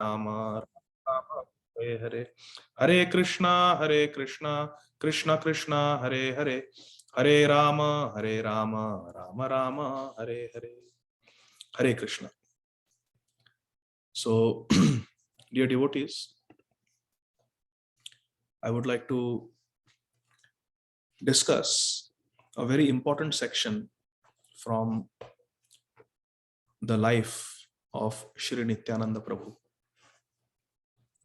Rama Rama Hare Hare Hare Krishna Krishna Krishna Hare Hare Hare Rama Rama Rama Hare Hare Hare Krishna. So dear devotees, I would like to discuss a very important section from the life of Shri Nityānanda Prabhu.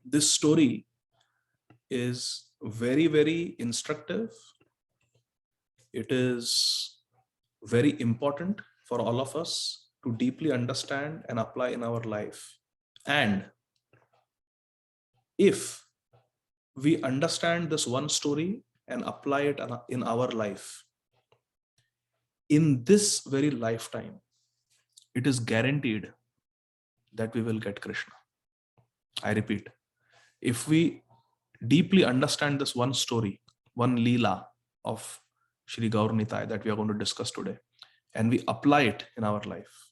This story is very, very instructive. It is very important for all of us to deeply understand and apply in our life. And if we understand this one story and apply it in our life, in this very lifetime, it is guaranteed that we will get Krishna. I repeat, if we deeply understand this one story, one Leela of Shri Gaur Nitai that we are going to discuss today, and we apply it in our life,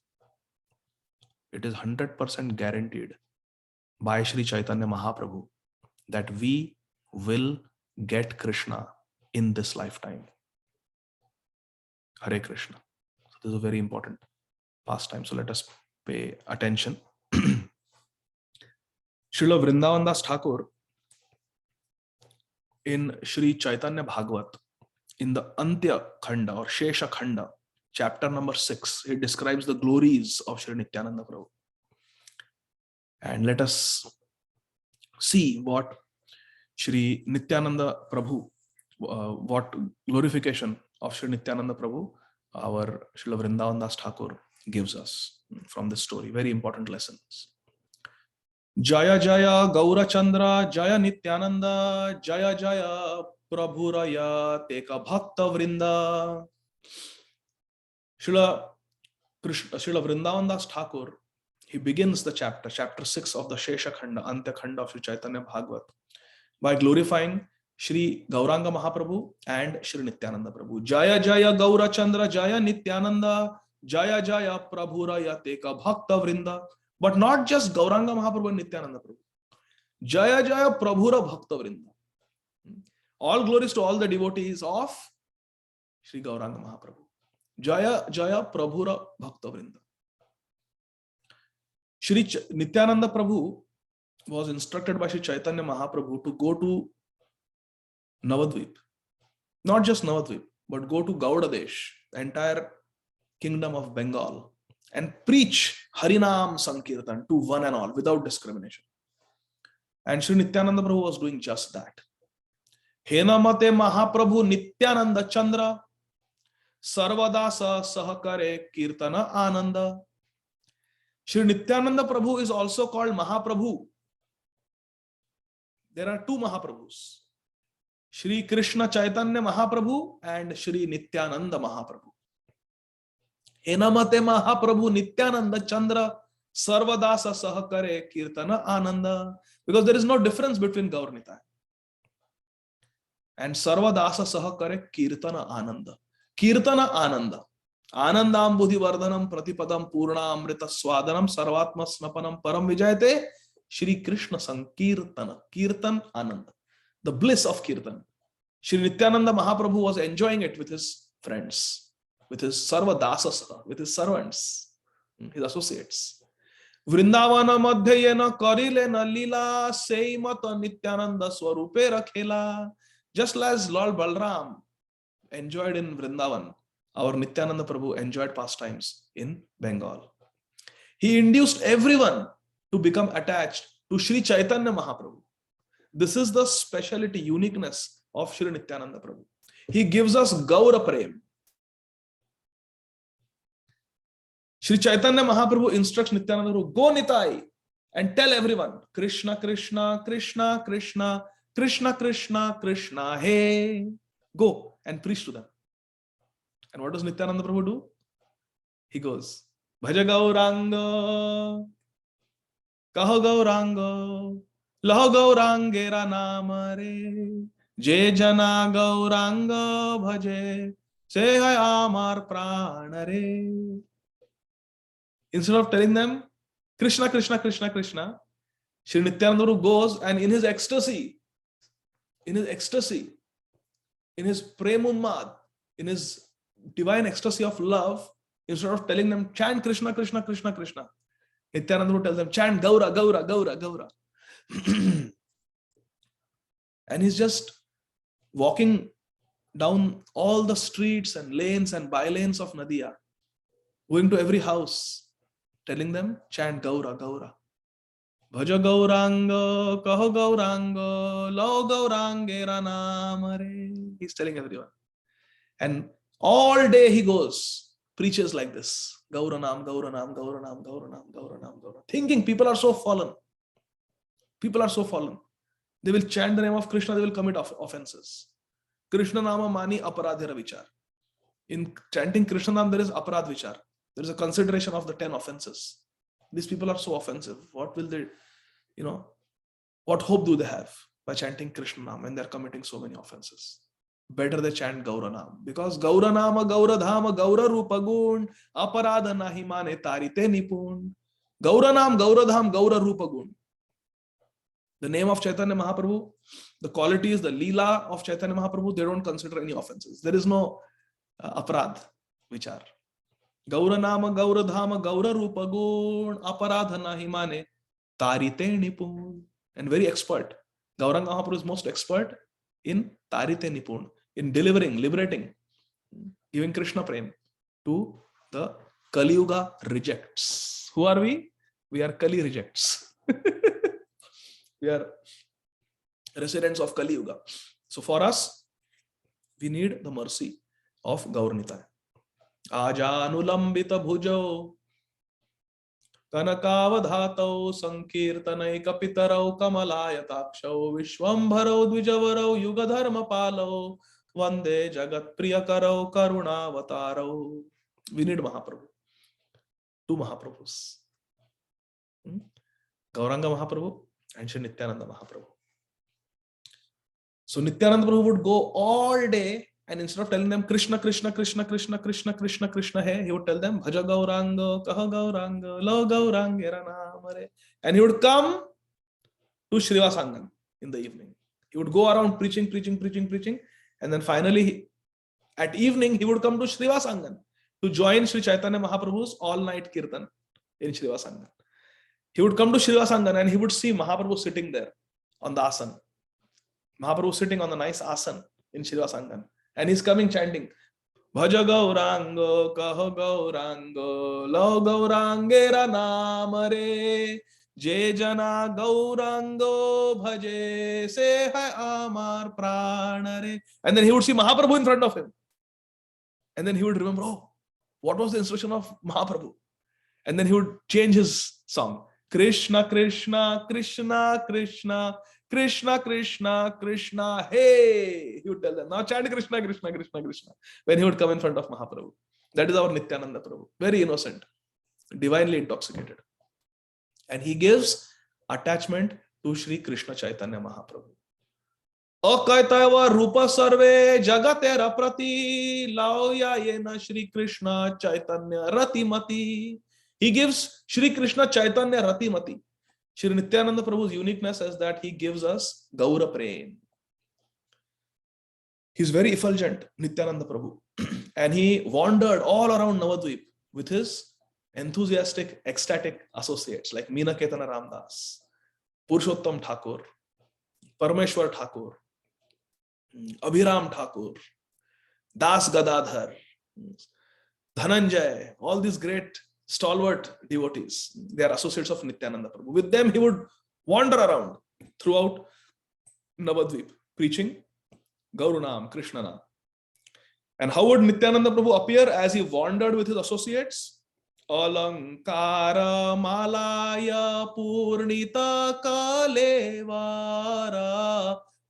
it is 100% guaranteed by Shri Chaitanya Mahaprabhu that we will get Krishna in this lifetime. Hare Krishna. So this is a very important pastime. So let us pay attention. Srila Vrindavan Das Thakur in Shri Chaitanya Bhagavat, in the Antya Khanda or Shesha Khanda, chapter number 6, he describes the glories of Shri Nityānanda Prabhu. And let us see what Shri Nityānanda Prabhu, what glorification of Shri Nityānanda Prabhu, our Srila Vrindavan Das Thakur gives us from this story. Very important lessons. Jaya Jaya Gaura Chandra Jaya Nityānanda Jaya Jaya Prabhuraya Teka Bhakta Vrinda. Srila Vrindavan Das Thakur, he begins the chapter 6 of the Shesha Khanda, Antya Khanda of Shri Chaitanya Bhagavat, by glorifying Shri Gauranga Mahaprabhu and Shri Nityānanda Prabhu. Jaya Jaya Gaura Chandra Jaya Nityānanda Jaya Jaya Prabhuraya Teka Bhakta Vrinda. But not just Gauranga Mahaprabhu and Nityānanda Prabhu. Jaya Jaya Prabhura Bhakta Vrinda. All glories to all the devotees of Shri Gauranga Mahaprabhu. Jaya Jaya Prabhura Bhakta Vrinda. Shri Nityānanda Prabhu was instructed by Shri Chaitanya Mahaprabhu to go to Navadvip. Not just Navadvip, but go to Gaudadesh, the entire kingdom of Bengal, and preach Harinam Sankirtan to one and all without discrimination. And Shri Nityānanda Prabhu was doing just that. Henamate Mahaprabhu Nityānanda Chandra Sarvadasa Sahakare Kirtana Ananda. Shri Nityānanda Prabhu is also called Mahaprabhu. There are two Mahaprabhus, Shri Krishna Chaitanya Mahaprabhu and Shri Nityānanda Mahaprabhu. Henamate Mahaprabhu Nityānanda Chandra Sarvadasa Sahakare Kirtana Ananda. Because there is no difference between Gaur Nitai and Sarvadasa Sahakare Kirtana Ananda. Kirtana Ananda. Anandam Buddhi Vardhanam Pratipadam Purna Amrita Swadanam Sarvatma Snapanam Param Vijayate Shri Krishna Sankirtana. Kirtan Ananda. The bliss of Kirtan. Shri Nityānanda Mahaprabhu was enjoying it with his friends, with his Sarvadasa, with his servants, his associates. Vrindavana Madhyayena Karilena Lila Seimata Nityānanda Swarupe Rakhela. Just as Lord Balram enjoyed in Vrindavan, our Nityānanda Prabhu enjoyed pastimes in Bengal. He induced everyone to become attached to Shri Chaitanya Mahaprabhu. This is the speciality, uniqueness of Shri Nityānanda Prabhu. He gives us Gaura Prem. Shri Chaitanya Mahaprabhu instructs Nityānanda Prabhu, go Nitai and tell everyone, Krishna, Krishna, Krishna, Krishna, Krishna, Krishna, Krishna, hey. Go and preach to them. And what does Nityānanda Prabhu do? He goes, Bhaja Gauranga, Kaho Gauranga, Laho Gaurangera Namare, Je Jana Gauranga Bhaje, Se Hai Amar Pranare. Instead of telling them, Krishna, Krishna, Krishna, Krishna, Shri Nityananda Prabhu goes and in his ecstasy, in his premunmad, in his divine ecstasy of love, instead of telling them, chant Krishna, Krishna, Krishna, Krishna, Nityananda Prabhu tells them, chant Gaura, Gaura, Gaura, Gaura. And he's just walking down all the streets and lanes and by-lanes of Nadia, going to every house, telling them, chant Gaura, Gaura. Bhaja Gauranga, Kaho Gauranga, Lo Gaurangera Namare. He's telling everyone. And all day he goes, preaches like this. Gauranam, Gauranam, Gauranam, Gauranam, Gauranam, Gauranam. Thinking people are so fallen. People are so fallen. They will chant the name of Krishna, they will commit offenses. Krishna Nama Mani Aparādha Vichar. In chanting Krishna Nam, there is aparādha vichar. There is a consideration of the 10 offenses. These people are so offensive. What will they, what hope do they have by chanting Krishna Nam when they are committing so many offenses? Better they chant Gauranam. Because Gauranama, Gauradhama, Gaura Rupa Gun, Aparādha Nahi Mane Tarite Nipun. Gauranam, Gauradham, Gaura Rupa Gun. The name of Chaitanya Mahaprabhu, the qualities, the Leela of Chaitanya Mahaprabhu, they don't consider any offenses. There is no aparādha vichar. Gauranama, Gauradhama, Gaura Rupa Gun, Aparādha Nahi Mane Tarite Nipun. And very expert. Gauranga Mahaprabhu is most expert in Tarite Nipun, in delivering, liberating, giving Krishna Prem to the Kali Yuga rejects. Who are we? We are Kali rejects. We are residents of Kali Yuga. So for us, we need the mercy of Gaurnita. Ajanulambita bhujo Kanakavadhatau Sankirtanai Kapitarau Kamalayatakshav Vishwambharau Dvijavarau Yugadharma Palau Vande Jagat Priyakarau Karunavatarau. We need Mahaprabhu. Two Mahaprabhus. Gauranga Mahaprabhu and Shri Nityananda Mahaprabhu. So Nityananda Prabhu would go all day, and instead of telling them Krishna, Krishna, Krishna, Krishna, Krishna, Krishna, Krishna hai, he would tell them Bhaja Gauranga, Kaha Gauranga, Lo Gaurangera Namare. And he would come to Srivasangan in the evening. He would go around preaching, and then finally at evening he would come to Srivasangan to join Sri Chaitanya Mahaprabhu's all-night kirtan in Srivasangan. He would come to Srivasangan and he would see Mahaprabhu sitting there on the asan. Mahaprabhu sitting on the nice asan in Srivasangan. And he's coming chanting, Bhaja Gaurango, Kaho Gaurango, Lo Gaurangera Namare, Je Jana Gaurango, Bhaje Se Hai Amar Pranare. And then he would see Mahaprabhu in front of him. And then he would remember, oh, what was the instruction of Mahaprabhu? And then he would change his song. Krishna, Krishna, Krishna, Krishna, Krishna, Krishna, Krishna, hey! He would tell them, now chant Krishna, Krishna, Krishna, Krishna. When he would come in front of Mahaprabhu. That is our Nityananda Prabhu. Very innocent, divinely intoxicated. And he gives attachment to Sri Krishna Chaitanya Mahaprabhu. Akaitava Rupa Sarve Jagatera Prati Lauya Yena Sri Krishna Chaitanya Ratimati. He gives Sri Krishna Chaitanya Ratimati. Shri Nityananda Prabhu's uniqueness is that he gives us Gaura Prem. He's very effulgent, Nityananda Prabhu. And he wandered all around Navadvip with his enthusiastic, ecstatic associates like Meena Ketana Ramdas, Purushottam Thakur, Parameshwar Thakur, Abhiram Thakur, Das Gadādhar, Dhananjay, all these great stalwart devotees. They are associates of Nityananda Prabhu. With them, he would wander around throughout Navadvip, preaching Gaurunam, Krishnanam. And how would Nityananda Prabhu appear as he wandered with his associates? Alankara Malaya Purnita Kalevara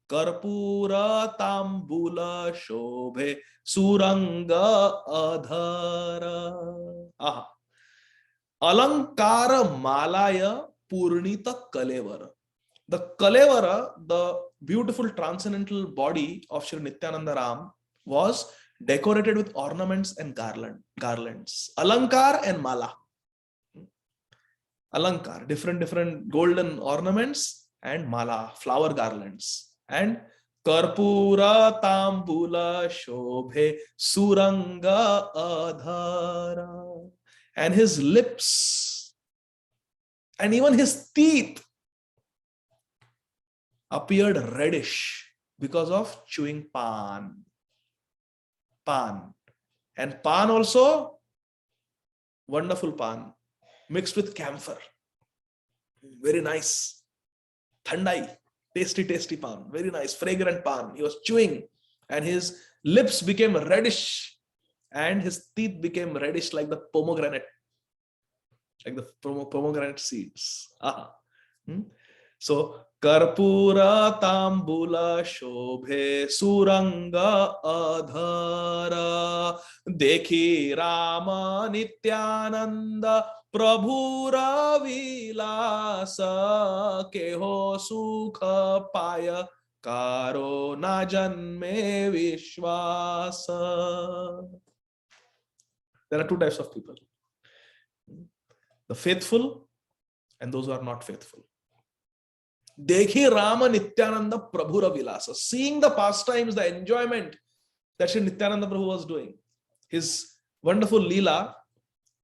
Karpura Tambula Shobhe Suranga Adhara. Aha. Alankara Malaya Purnita Kalevara. The Kalevara, the beautiful transcendental body of Sri Nityananda Ram, was decorated with ornaments and garlands. Alankar and Mala. Alankar, different golden ornaments and mala, flower garlands. And Karpura Tambula Shobhe Suranga Adhara. And his lips and even his teeth appeared reddish because of chewing pan. And pan also, wonderful pan, mixed with camphor. Very nice. Thandai, tasty pan. Very nice, fragrant pan. He was chewing and his lips became reddish and his teeth became reddish like the pomegranate. Like the pomegranate seeds. So, Karpura Tambula Shobhe Suranga Adhara Dekhi Rama Nityānanda Prabhu Vilasa Keho Sukha Paya Karo Na Janme Vishwasa. There are two types of people. The faithful and those who are not faithful. Dekhi Rama Nityānanda Prabhura Vilasa. Seeing the pastimes, the enjoyment that Sri Nityānanda Prabhu was doing. His wonderful Leela.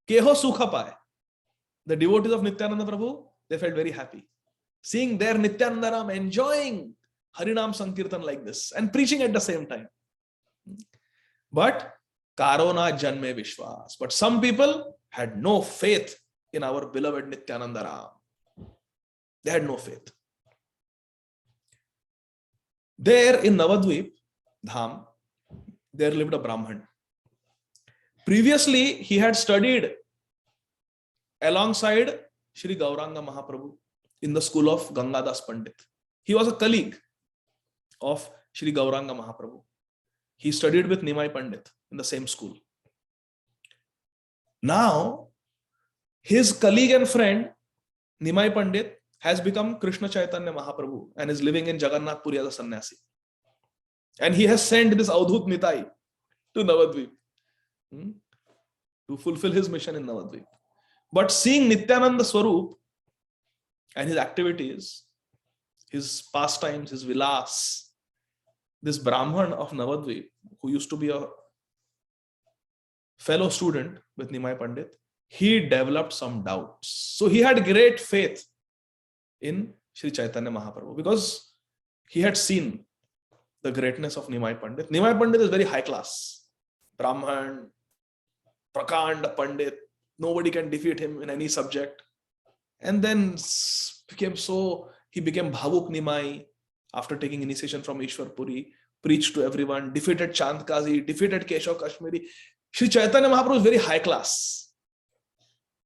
Keho Sukha Pai. The devotees of Nityānanda Prabhu, they felt very happy. Seeing their Nityananda Ram enjoying Harinam Sankirtan like this and preaching at the same time. But Karona Janme Vishwas. But some people had no faith in our beloved Nityānanda Ram. They had no faith. There in Navadvip, Dham, there lived a Brahman. Previously, he had studied alongside Shri Gauranga Mahaprabhu in the school of Gangadas Pandit. He was a colleague of Shri Gauranga Mahaprabhu. He studied with Nimai Pandit in the same school. Now, his colleague and friend, Nimai Pandit, has become Krishna Chaitanya Mahaprabhu and is living in Jagannath Puri as a sannyasi. And he has sent this Avadhut Nitai to Navadvip to fulfill his mission in Navadvip. But seeing Nityananda Swarup and his activities, his pastimes, his vilas, this Brahman of Navadvip, who used to be a fellow student with Nimai Pandit, he developed some doubts. So he had great faith in Sri Chaitanya Mahaprabhu because he had seen the greatness of Nimai Pandit. Nimai Pandit is very high class. Brahman, Prakand Pandit, nobody can defeat him in any subject. And then he became Bhavuk Nimai after taking initiation from Ishwar Puri, preached to everyone, defeated Chandkazi, defeated Keshav Kashmiri. Sri Chaitanya Mahaprabhu is very high class.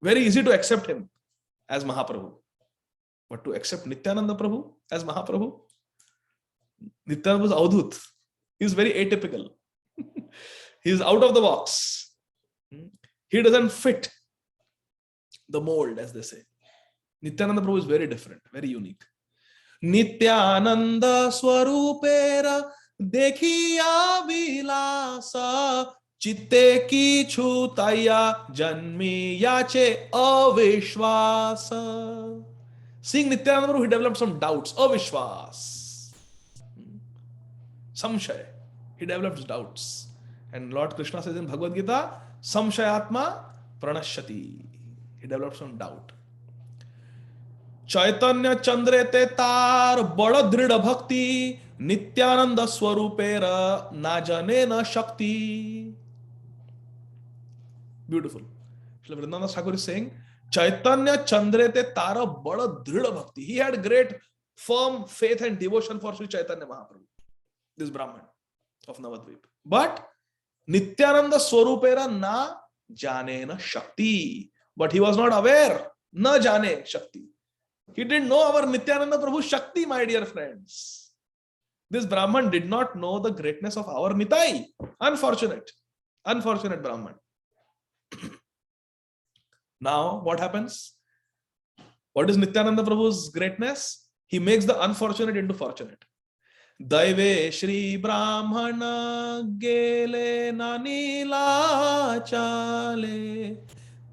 Very easy to accept him as Mahaprabhu. But to accept Nityananda Prabhu as Mahaprabhu, Nityananda was Avadhut. He is very atypical. He is out of the box. He doesn't fit the mold, as they say. Nityananda Prabhu is very different, very unique. Nityānanda Swarupera Dekhiya Vilasa Chitte ki chutaya janmi yache avishvasa. Seeing Nityananda Prabhu, he developed some doubts. Avishwas. Samshay. He develops doubts. And Lord Krishna says in Bhagavad Gita, Samshayatma pranashyati. He develops some doubt. Chaitanya Chandrete tar bada drida bhakti Nityananda Swarupera na jane na shakti. Beautiful. Shri Vrindavan Thakur is saying, Chaitanya Chandrete tara bada drida bhakti. He had great firm faith and devotion for Sri Chaitanya Mahaprabhu, this Brahman of Navadvip. But Nityananda Swarupera na jane na shakti. But he was not aware. Na jane shakti. He didn't know our Nityananda Prabhu Shakti, my dear friends. This Brahman did not know the greatness of our Nitai. Unfortunate Brahman. Now, what happens? What is Nityananda Prabhu's greatness? He makes the unfortunate into fortunate. Daive Shri Brahmana Gele Nanila Chale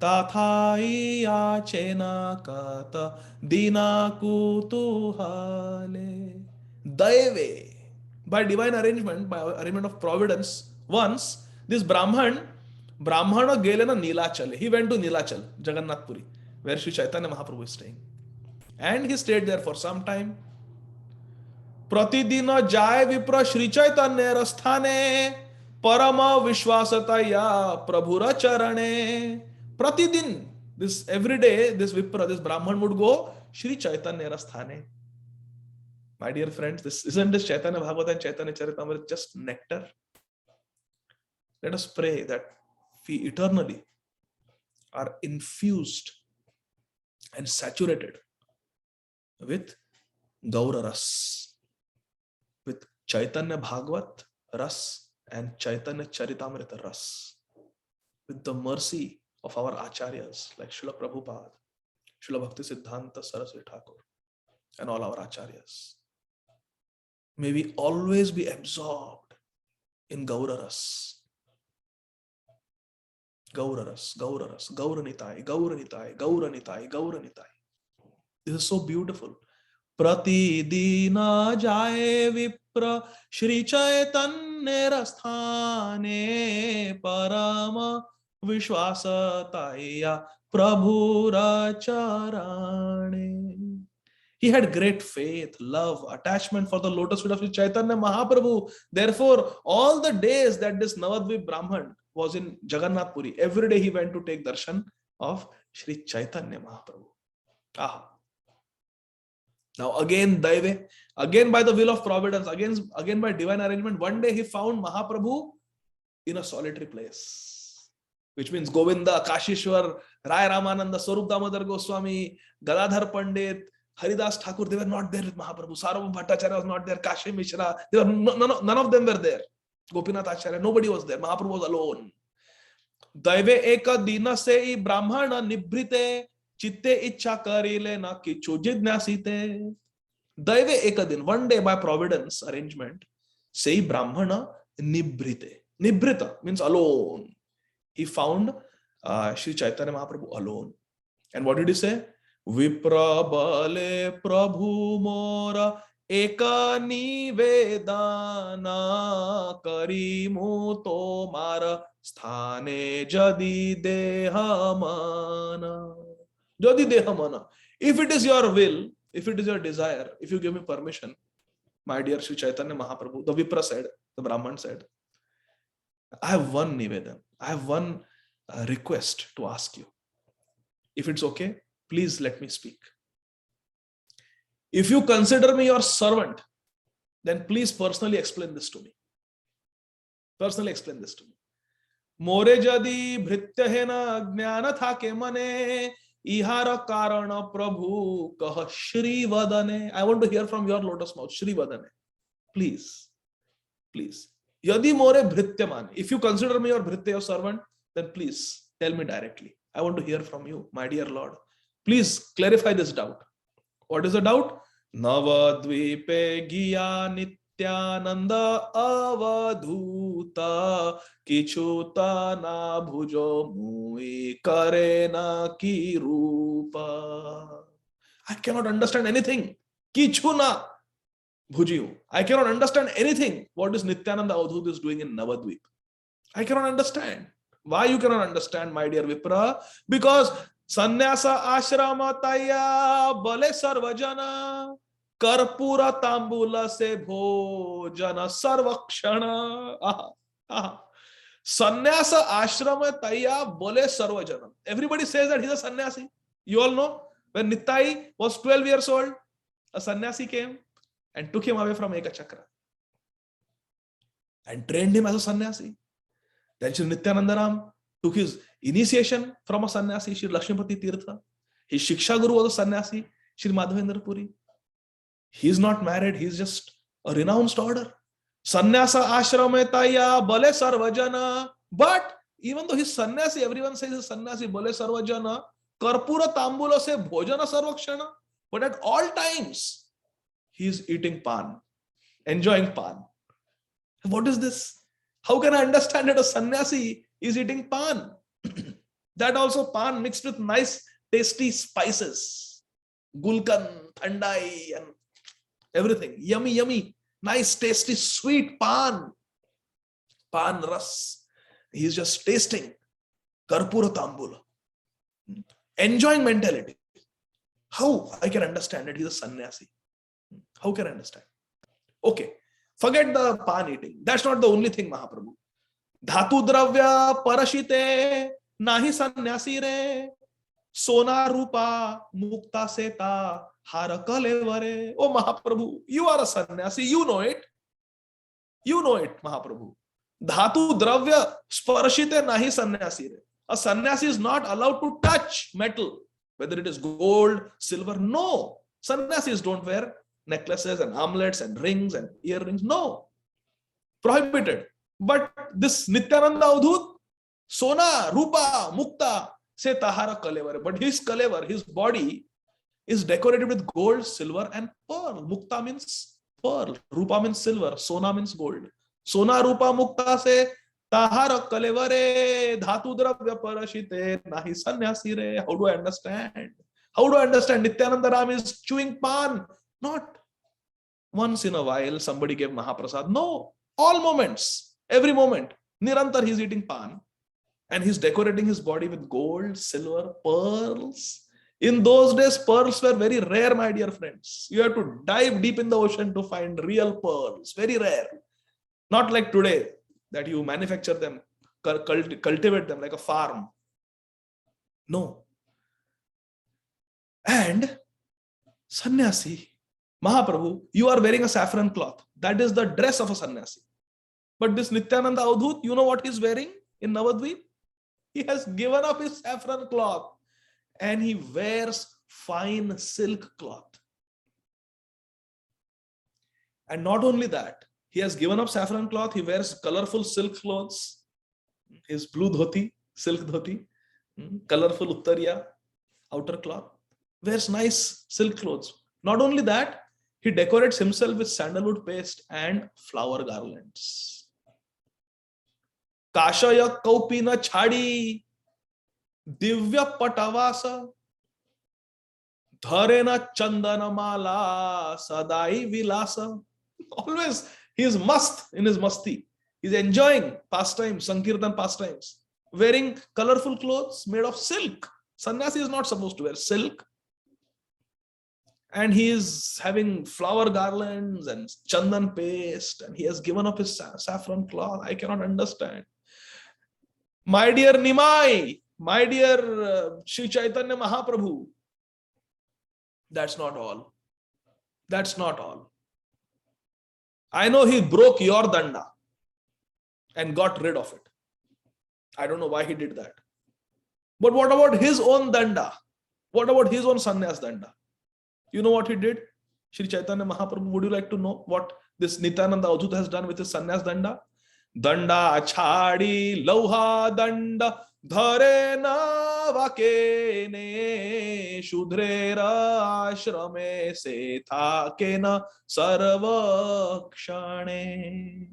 tathai yachena kata dina kutuhale. Daive, by divine arrangement, by arrangement of providence, once this Brahmana gele na Nilachal. He went to Nilachal, Jagannath Puri, where Sri Chaitanya Mahaprabhu is staying. And he stayed there for some time. प्रतिदिन जाय विप्र श्री चैतन्य स्थाने परम विश्वासतया प्रभुर चरणे. प्रतिदिन, this every day, this vipra, this brahman would go Shri Chaitanya sthane. My dear friends, this isn't this Chaitanya Bhagavata and Chaitanya Charitamrita just nectar? Let us pray that we eternally are infused and saturated with Gaura Ras, with Chaitanya Bhagavat Ras and Chaitanya Charitamrita Ras, with the mercy of our acharyas like Srila Prabhupada, Srila Bhakti Siddhanta Saraswati Thakur, and all our acharyas. May we always be absorbed in Gaura Ras. Gaura Ras, Gaura Ras, Gaura Nitai, Gaura Nitai, Gaura Nitai, Gaura Nitai. This is so beautiful. Pratidina jaye vipra Shri Chaitanya sthane parama vishwasataya prabhura charane. He had great faith, love, attachment for the lotus feet of Shri Chaitanya Mahaprabhu. Therefore, all the days that this Navadvip Brahman was in Jagannath Puri, every day he went to take darshan of Shri Chaitanya Mahaprabhu. Aha. Now again, Daive, again by the will of providence, again by divine arrangement, one day he found Mahaprabhu in a solitary place. Which means Govinda, Kashishwar, Rai Ramananda, Swarup Damodar Goswami, Gadadhar Pandit, Haridas Thakur, they were not there with Mahaprabhu. Sarvabhauma Bhattacharya was not there. Kashi Mishra, none of them were there. Gopinath Acharya, nobody was there. Mahaprabhu was alone. Daive eka dina se brahmana nibrite chitte ichha karile na kichu jidnasite. Daive eka din, one day by providence arrangement, sei brahmana nibrite. Nibrita means alone. He found Shri Chaitanya Mahaprabhu alone. And what did he say? Vipra bale prabhu mora eka nivedana karimu tomara sthane jadi dehamana. Jadi dehamana. If it is your will, if it is your desire, if you give me permission, my dear Shri Chaitanya Mahaprabhu, the Vipra said, the Brahman said, I have one nivedan, I have one request to ask you. If it's okay, please let me speak. If you consider me your servant, then please personally explain this to me. Personally explain this to me. More jadi bhrityahena jnana thake mane ihara karana prabhu kah Shri Vadane. I want to hear from your lotus mouth, Shri Vadane. Please, please. Yadi more bhrityaman. If you consider me your bhritya, your servant, then please tell me directly. I want to hear from you, my dear Lord. Please clarify this doubt. What is the doubt? Navadvipe giya Nityānanda avadhuta kichuta na bhujo mui karena ki rupa. I cannot understand anything. Kichuna bhujiyu. I cannot understand anything. What is Nityānanda avadhuta is doing in Navadvip? I cannot understand. Why you cannot understand, my dear Vipra? Because Sannyasa ashrama taya bale sarvajana karpura tambula se bhojana sarvakshana. Sannyasa ashrama taya bale sarvajana. Everybody says that he's a sannyasi. You all know when Nitai was 12 years old, a sannyasi came and took him away from Ekachakra and trained him as a sannyasi. Then Shri Nityananda took his initiation from a sannyasi, Shri Lakshmipati Tirtha. His Shiksha Guru was a sannyasi, Shri Madhavendra Puri. He is not married, he is just a renounced order. Sannyasa ashrametaya bale sarvajana. But even though he's sannyasi, everyone says he's sannyasi, bale sarvajana, karpura tambula se bhojana sarvakshana. But at all times, he is eating pan, enjoying pan. What is this? How can I understand that a sannyasi is eating pan? That also pan mixed with nice tasty spices. Gulkan, thandai and everything. Yummy, yummy. Nice tasty sweet pan. Pan ras. He's just tasting. Karpura tambula. Enjoying mentality. How I can understand it? He's a sannyasi. How can I understand? Okay. Forget the pan eating. That's not the only thing, Mahaprabhu. Dhatu dravya parashite nahi sannyasi re. Sona rupa mukta seta hara kalevare. Oh Mahaprabhu, you are a sannyasi. You know it. You know it, Mahaprabhu. Dhatu dravya sparashite nahi sannyasi re. A sannyasi is not allowed to touch metal, whether it is gold, silver. No. Sannyasis don't wear necklaces and armlets and rings and earrings. No. Prohibited. But this Nityānanda Avadhut, Sona, Rupa, Mukta, say Tahara Kalevare. But his Kalevar, his body is decorated with gold, silver and pearl. Mukta means pearl. Rupa means silver. Sona means gold. Sona, Rupa, Mukta say Tahara Kalevare, Dhatu Dravya Parashite, Nahi Sannyasi re. How do I understand? How do I understand? Nityānanda Ram is chewing pan. Not once in a while somebody gave Mahaprasad. No. All moments. Every moment. Nirantar he's eating pan. And he's decorating his body with gold, silver, pearls. In those days, pearls were very rare, my dear friends. You have to dive deep in the ocean to find real pearls. Very rare. Not like today, that you manufacture them, cultivate them like a farm. No. And sannyasi, Mahaprabhu, you are wearing a saffron cloth. That is the dress of a sannyasi. But this Nityānanda Avadhut, you know what he's wearing in Navadvip? He has given up his saffron cloth and he wears fine silk cloth. And not only that, he has given up saffron cloth, he wears colorful silk clothes, his blue dhoti, silk dhoti, colorful uttariya, outer cloth, wears nice silk clothes. Not only that, he decorates himself with sandalwood paste and flower garlands. Kashaya kaupina chhadi, divya patavasa, dharena chandana mala, sadai vilasa. Always he is mast in his masti. He is enjoying pastimes, Sankirtan pastimes, wearing colorful clothes made of silk. Sannyasi is not supposed to wear silk. And he is having flower garlands and chandan paste, and he has given up his saffron cloth. I cannot understand. My dear Nimai, my dear Sri Chaitanya Mahaprabhu, that's not all. That's not all. I know he broke your danda and got rid of it. I don't know why he did that. But what about his own danda? What about his own sannyas danda? You know what he did? Sri Chaitanya Mahaprabhu, would you like to know what this Nityānanda Avadhut has done with his sannyas danda? Danda chhadi lauha danda dharena vakene shudrera ashrame se thakena sarvakshane.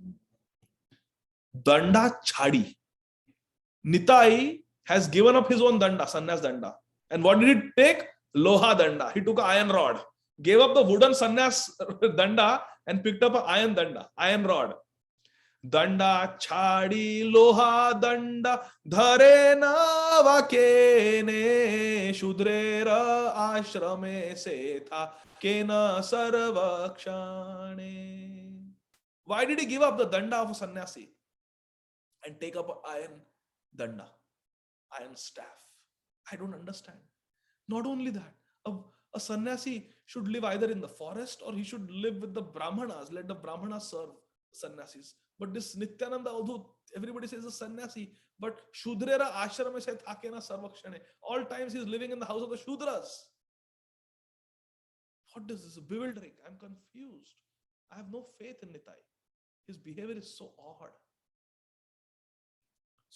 Danda chhadi. Nitai has given up his own danda, sannyas danda. And what did he take? Loha danda. He took an iron rod, gave up the wooden sannyas danda and picked up an iron danda, iron rod. Danda chhadi loha danda dharena vakene shudrera ashrame setha kena sarvakshane. Why did he give up the danda of a sannyasi and take up an iron danda, iron staff? I don't understand. Not only that, a sannyasi should live either in the forest or he should live with the brahmanas. Let the brahmanas serve sannyasis. But this Nityānanda Avadhut, everybody says a sannyasi, but Shudrera Ashrama said Thakena Sarvakshane. All times he is living in the house of the Shudras. What is this? Bewildering. I'm confused. I have no faith in Nitai. His behavior is so odd.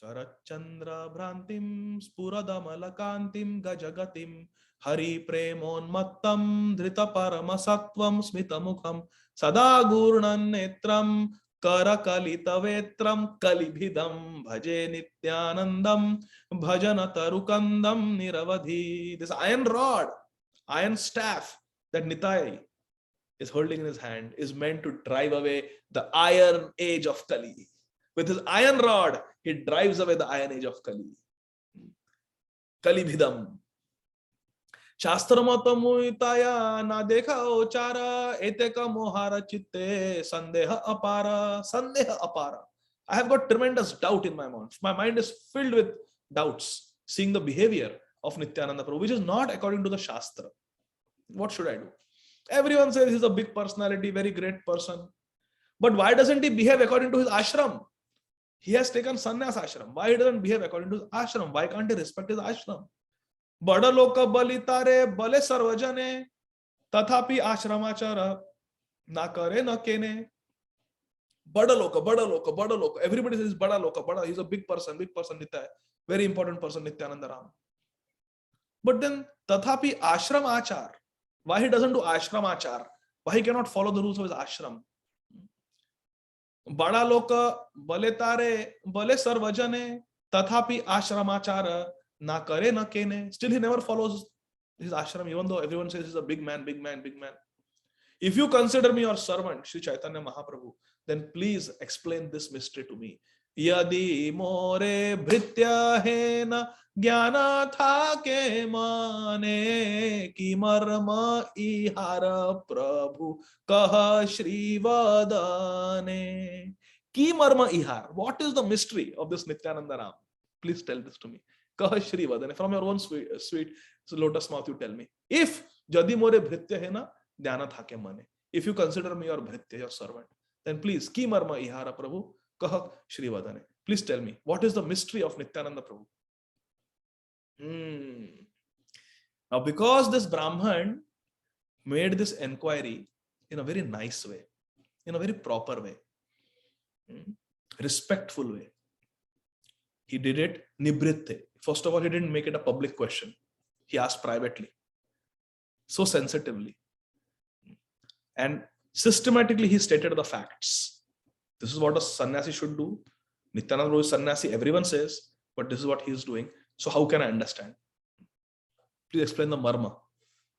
Sarachandra Bhrantim Spuradamalakantim Gajagatim Hari Premon Mattam Drita Paramasattvam Smitamukham Sada Gurnan Netram Karakalitavitram kalibhidam bhaje Nityanandam bhajana tarukandam niravadhi. This iron rod, iron staff that Nitai is holding in his hand is meant to drive away the iron age of Kali. With his iron rod, he drives away the iron age of Kali. Kalibhidam. Shastramatамуитая na dekha ochara eteka mohara chitte sandeha apara. Sandeha apara. I have got tremendous doubt in my mind. My mind is filled with doubts, seeing the behavior of Nityananda Prabhu, which is not according to the Shastra. What should I do? Everyone says he's a big personality, very great person. But why doesn't he behave according to his ashram? He has taken sannyas ashram. Why he doesn't behave according to his ashram? Why can't he respect his ashram? Bada loka balitare bale sarvajane tathapi ashramachara na kare na kene. Bada loka. Everybody says bada loka, bada. He's a big person, Nityay. Very important person, Nityananda Ram. But then tathapi ashram achar. Why he doesn't do ashram achar? Why he cannot follow the rules of his ashram? Bada loka bale tare bale sarvajane tathapi ashramachara na kare na kene. Still he never follows his ashram, even though everyone says he's a big man. If you consider me your servant, Sri Chaitanya Mahaprabhu, then please explain this mystery to me. Yadi more bhritya hena jnana thake mane ki marma ihara Prabhu kaha Shri Vadane. Ki marma ihar. What is the mystery of this Nityananda Ram? Please tell this to me. Kaha Shri Vadane. From your own sweet lotus mouth, you tell me. If jadi more bhritya hena jnana thake mane. If you consider me your bhritya, your servant, then please ki marma ihara Prabhu kaha Shri Vadane. Please tell me, what is the mystery of Nityananda Prabhu? Now, because this Brahman made this inquiry in a very nice way, in a very proper way, respectful way, he did it nibritte. First of all, he didn't make it a public question. He asked privately, so sensitively. And systematically, he stated the facts. This is what a sannyasi should do. Nityananda Prabhu is sannyasi, everyone says, but this is what he is doing. So how can I understand? Please explain the marma.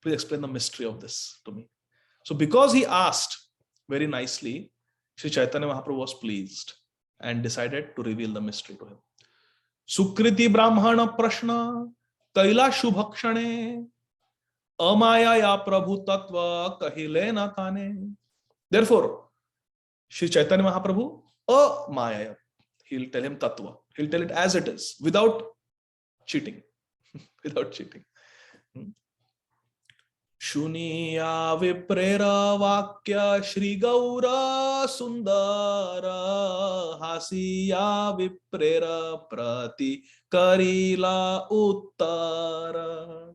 Please explain the mystery of this to me. So because he asked very nicely, Sri Chaitanya Mahaprabhu was pleased and decided to reveal the mystery to him. Sukriti Brahmana Prashna Kaila Shubhakshane Amaya ya Prabhu Tattva Kahile na Kane. Therefore, Sri Chaitanya Mahaprabhu, Amaya, he'll tell him Tattva. He'll tell it as it is, without cheating. Without cheating. Shuniya Viprera Vakya Shri Gaura Sundara Hasiya Viprera Prati Karila Uttara.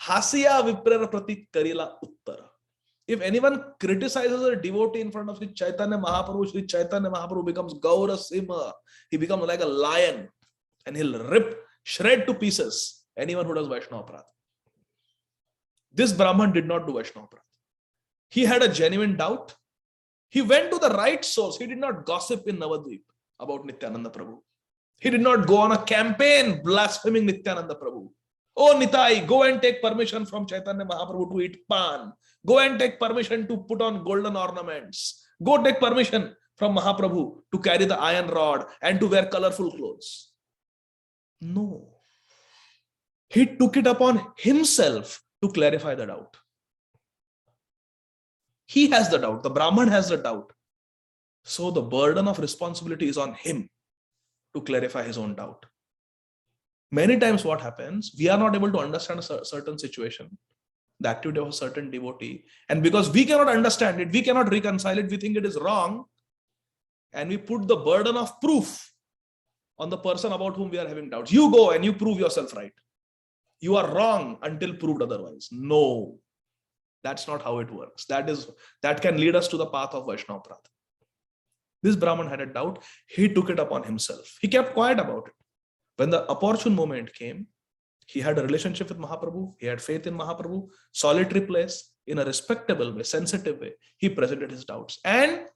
Hasiya Viprera Prati Karila Uttara. If anyone criticizes a devotee in front of Sri Chaitanya Mahaprabhu becomes Gaura Simha. He becomes like a lion and he'll shred to pieces anyone who does Vaishnava aparādha. This Brahman did not do Vaishnava aparādha. He had a genuine doubt. He went to the right source. He did not gossip in Navadvip about Nityananda Prabhu. He did not go on a campaign blaspheming Nityananda Prabhu. Oh Nitai, go and take permission from Chaitanya Mahaprabhu to eat pan. Go and take permission to put on golden ornaments. Go take permission from Mahaprabhu to carry the iron rod and to wear colorful clothes. No. He took it upon himself to clarify the doubt. He has the doubt. The Brahman has the doubt. So the burden of responsibility is on him to clarify his own doubt. Many times what happens, we are not able to understand a certain situation, the activity of a certain devotee. And because we cannot understand it, we cannot reconcile it, we think it is wrong. And we put the burden of proof on the person about whom we are having doubts. You go and you prove yourself right. You are wrong until proved otherwise. No, that's not how it works. That can lead us to the path of Vaishnava aparādha. This Brahman had a doubt. He took it upon himself. He kept quiet about it. When the opportune moment came, he had a relationship with Mahaprabhu. He had faith in Mahaprabhu. Solitary place, in a respectable way, sensitive way. He presented his doubts. And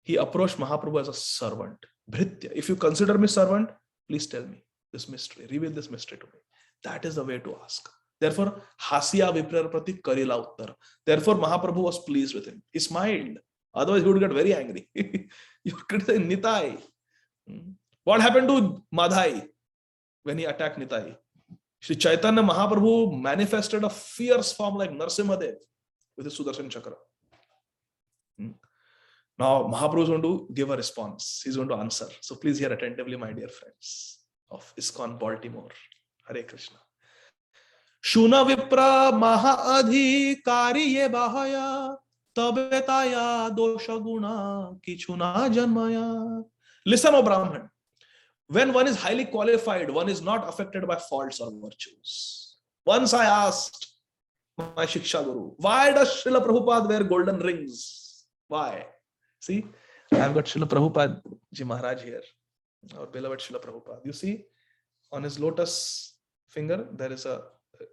He approached Mahaprabhu as a servant. Bhritya, if you consider me servant, please tell me this mystery, reveal this mystery to me. That is the way to ask. Therefore, Hasya Viprar Prati Karila Uttar. Therefore, Mahaprabhu was pleased with him. He smiled. Otherwise, he would get very angry. You're criticizing Nitai. What happened to Madhai when he attacked Nitai? Shri Chaitanya Mahaprabhu manifested a fierce form like Narsimhadev with his Sudarshan Chakra. Now, Mahaprabhu is going to give a response. He's going to answer. So please hear attentively, my dear friends of ISKCON Baltimore. Hare Krishna. Shuna Vipra Maha Adhikari Ye Bahaya Tabetaya Dosha Guna Kichuna Janmaya. Listen, O Brahman. When one is highly qualified, one is not affected by faults or virtues. Once I asked my Shiksha Guru, why does Srila Prabhupada wear golden rings? Why? See, I've got Srila Prabhupada Ji Maharaj here, our beloved Srila Prabhupada. You see, on his lotus finger, there is a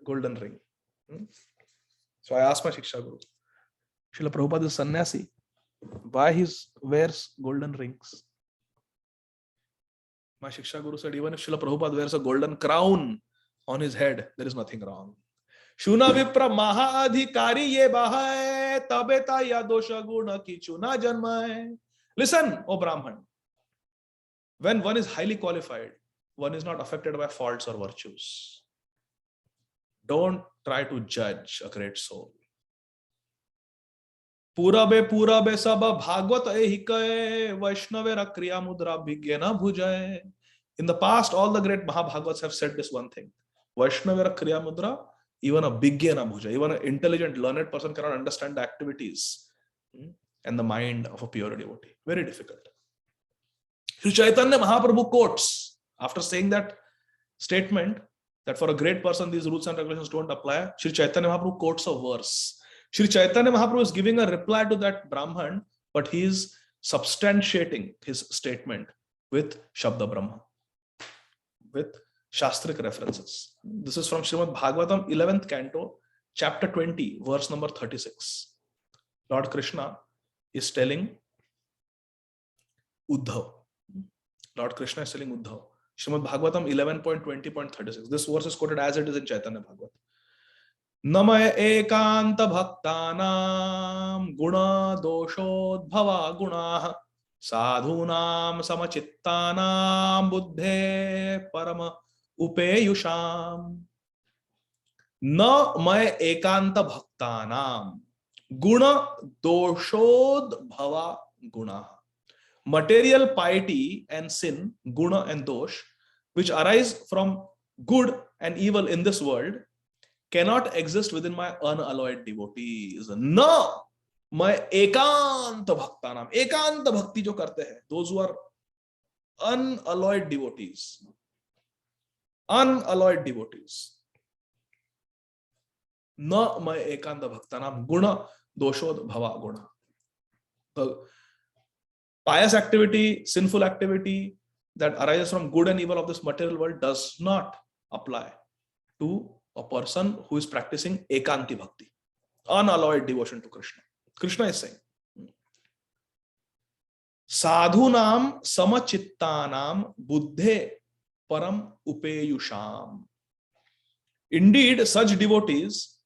golden ring. So I asked my Shiksha Guru, Srila Prabhupada is sannyasi. Why he wears golden rings? My Shiksha Guru said, even if Srila Prabhupada wears a golden crown on his head, there is nothing wrong. Shuna Vipra Maha Adhikari Ye Bahai Tabeta Ya Dosha Guna Kichuna Janmai. Listen, O Brahman. When one is highly qualified, one is not affected by faults or virtues. Don't try to judge a great soul. Purabe saba bhagvat ehikaye Vaishnavera kriya mudra bhigyena bhujay. In the past, all the great Mahabhagavats have said this one thing. Vaishnavera kriya mudra, even a bhigyena bhujay, even an intelligent, learned person cannot understand the activities and the mind of a pure devotee. Very difficult. Sri Chaitanya Mahaprabhu quotes, after saying that statement, that for a great person these rules and regulations don't apply, Sri Chaitanya Mahaprabhu quotes a verse. Sri Chaitanya Mahaprabhu is giving a reply to that Brahman, but he is substantiating his statement with Shabda Brahma, with Shastric references. This is from Srimad Bhagavatam, 11th canto, chapter 20, verse number 36. Lord Krishna is telling Uddhav. Lord Krishna is telling Uddhav. Srimad Bhagavatam 11.20.36. This verse is quoted as it is in Chaitanya Bhagavat. Namaya ekanta bhaktanam guna doshod-bhava gunaha sadhunam samachittanam buddhe parama upeyusham. Namaya ekanta bhaktanam guna doshod-bhava gunaha. Material piety and sin, guna and dosh, which arise from good and evil in this world, cannot exist within my unalloyed devotees. No, my ekanta bhaktanam, ekanta bhakti jo karte hai, those who are unalloyed devotees, na my ekanta bhaktanam guna doshod bhava guna. The pious activity, sinful activity that arises from good and evil of this material world does not apply to a person who is practicing ekanti bhakti, unalloyed devotion to Krishna. Krishna is saying, sadhunam samachittanam buddhe param upeyusham. Indeed, such devotees,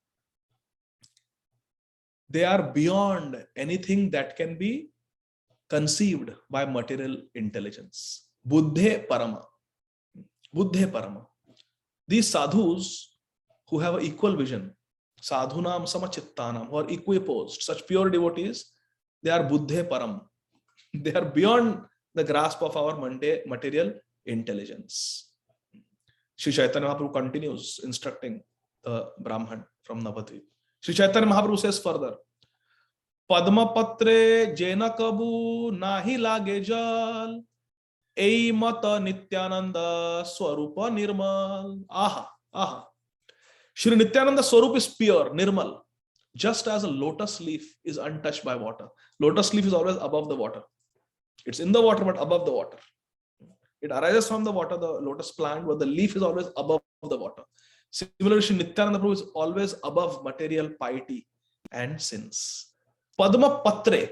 they are beyond anything that can be conceived by material intelligence. Buddhe parama. Buddhe parama. These sadhus who have an equal vision, sadhunam samachittanam, who are equiposed, such pure devotees, they are buddhe param. They are beyond the grasp of our material intelligence. Sri Chaitanya Mahaprabhu continues instructing the Brahman from Navadvip. Sri Chaitanya Mahaprabhu says further, Padma patre jena kabu nahi lage jal, ei mata Nityānanda swarupa nirmal. Aha, aha. Shri Nityānanda Swarup is pure, nirmal. Just as a lotus leaf is untouched by water. Lotus leaf is always above the water. It's in the water, but above the water. It arises from the water, the lotus plant, but the leaf is always above the water. Similarly, Shri Nityānanda Prabhu is always above material piety and sins. Padma patre.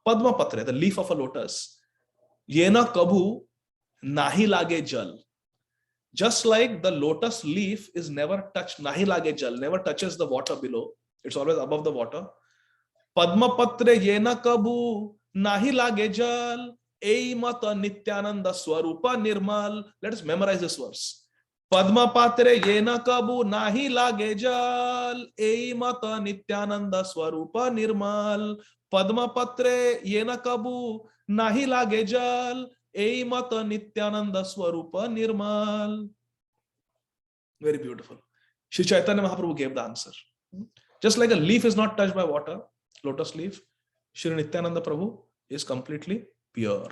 Padma patre, the leaf of a lotus. Yena kabhu nahi lage jal. Just like the lotus leaf is never touched, nahi lage jal, never touches the water below. It's always above the water. Padma patre yena kabhu nahi lage jal. Ei mata Nityānanda swarupa nirmal. Let us memorize this verse. Padma patre yena kabhu nahi lage jal. Ei mata Nityānanda swarupa nirmal. Padma patre yena kabhu nahi lage jal. Ei mata Nityānanda swarupa nirmal. Very beautiful. Shri Chaitanya Mahaprabhu gave the answer. Just like a leaf is not touched by water, lotus leaf, Shri Nityānanda Prabhu is completely pure,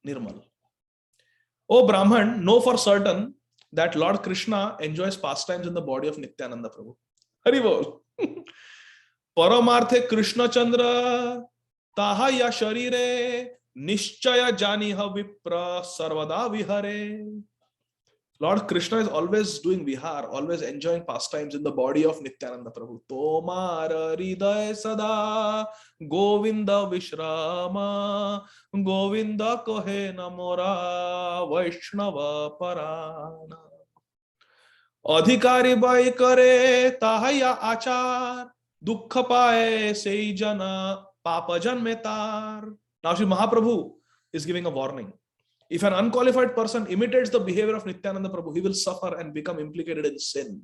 nirmal. O Brahman, know for certain that Lord Krishna enjoys pastimes in the body of Nityānanda Prabhu. Hari bol. Paramarthe Krishna Chandra taha ya sharire nishchaya janiha vipra sarvada vihare. Lord Krishna is always doing vihar, always enjoying pastimes in the body of Nityānanda Prabhu. Tomar hriday sada Govinda vishrama, Govinda kohe namora Vaishnava parana. Adhikari bai kare tahaya achar, Dukkha paye sei jana papa janme tar. Now Shri Mahaprabhu is giving a warning. If an unqualified person imitates the behavior of Nityānanda Prabhu, he will suffer and become implicated in sin.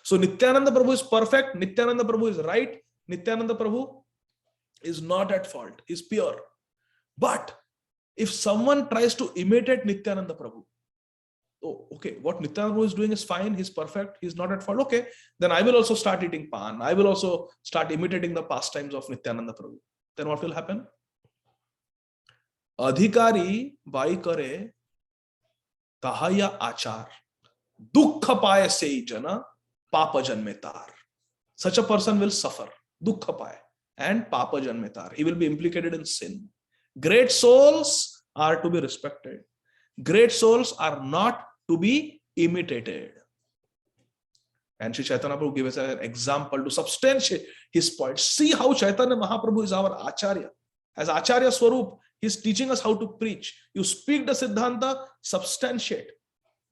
So Nityānanda Prabhu is perfect, Nityānanda Prabhu is right, Nityānanda Prabhu is not at fault, he is pure. But if someone tries to imitate Nityānanda Prabhu, oh, okay, what Nityānanda Prabhu is doing is fine, he's perfect, he's not at fault, okay, then I will also start eating pan, I will also start imitating the pastimes of Nityānanda Prabhu. Then what will happen? Adhikari bai kare tahaya achar, dukkha paye sei jana papa janme tar. Such a person will suffer, dukkha paye, and papa janme tar. He will be implicated in sin. Great souls are to be respected. Great souls are not to be imitated. And Sri Chaitanya Prabhu gives us an example to substantiate his point. See how Chaitanya Mahaprabhu is our Acharya. As Acharya Swarup, he is teaching us how to preach. You speak the Siddhanta, substantiate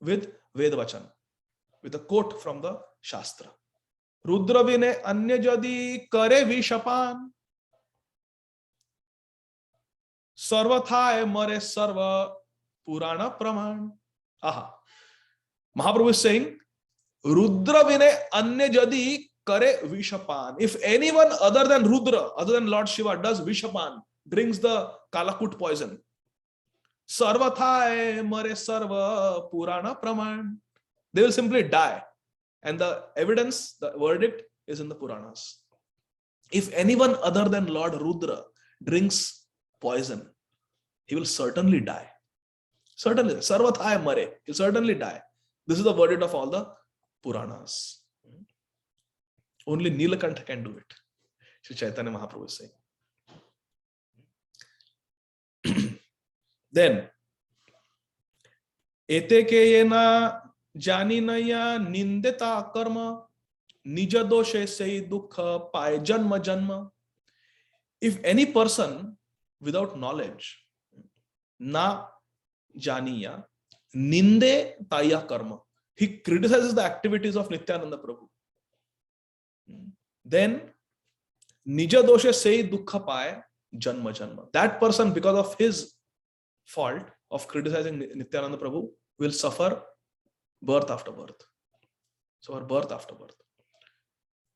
with Vedvachan, with a quote from the Shastra. Rudra vine anya jadi kare vishapan, sarvathaye mare sarva purana praman. Aha. Mahaprabhu is saying, Rudra vine anya jadi kare vishapan. If anyone other than Rudra, other than Lord Shiva, does vishapan, drinks the kalakut poison, sarvathaye mare sarva purana praman, they will simply die. And the evidence, the verdict is in the Puranas. If anyone other than Lord Rudra drinks poison, he will certainly die. Certainly, sarvathaye mare, he will certainly die. This is the verdict of all the Puranas. Only Nilakantha can do it. Sri Chaitanya Mahaprabhu is saying. Then, ete ke yena jani naya nindeta karma nija doshe sei dukkha paye janma janma. If any person without knowledge na janiya ninde taya karma, he criticizes the activities of Nityānanda Prabhu, then nija doshe sei dukkha paye janma janma. That person, because of his fault of criticizing Nityānanda Prabhu, will suffer birth after birth. So, birth after birth.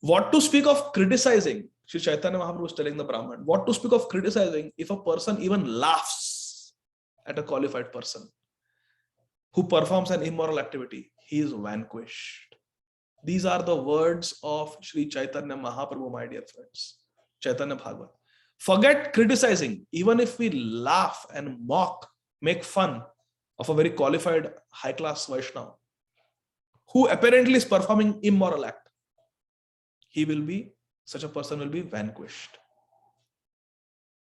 What to speak of criticizing? Sri Chaitanya Mahaprabhu is telling the Brahman, what to speak of criticizing if a person even laughs at a qualified person who performs an immoral activity? He is vanquished. These are the words of Sri Chaitanya Mahaprabhu, my dear friends. Chaitanya Bhagavat. Forget criticizing. Even if we laugh and mock, make fun of a very qualified high-class Vaishnava who apparently is performing immoral act, such a person will be vanquished.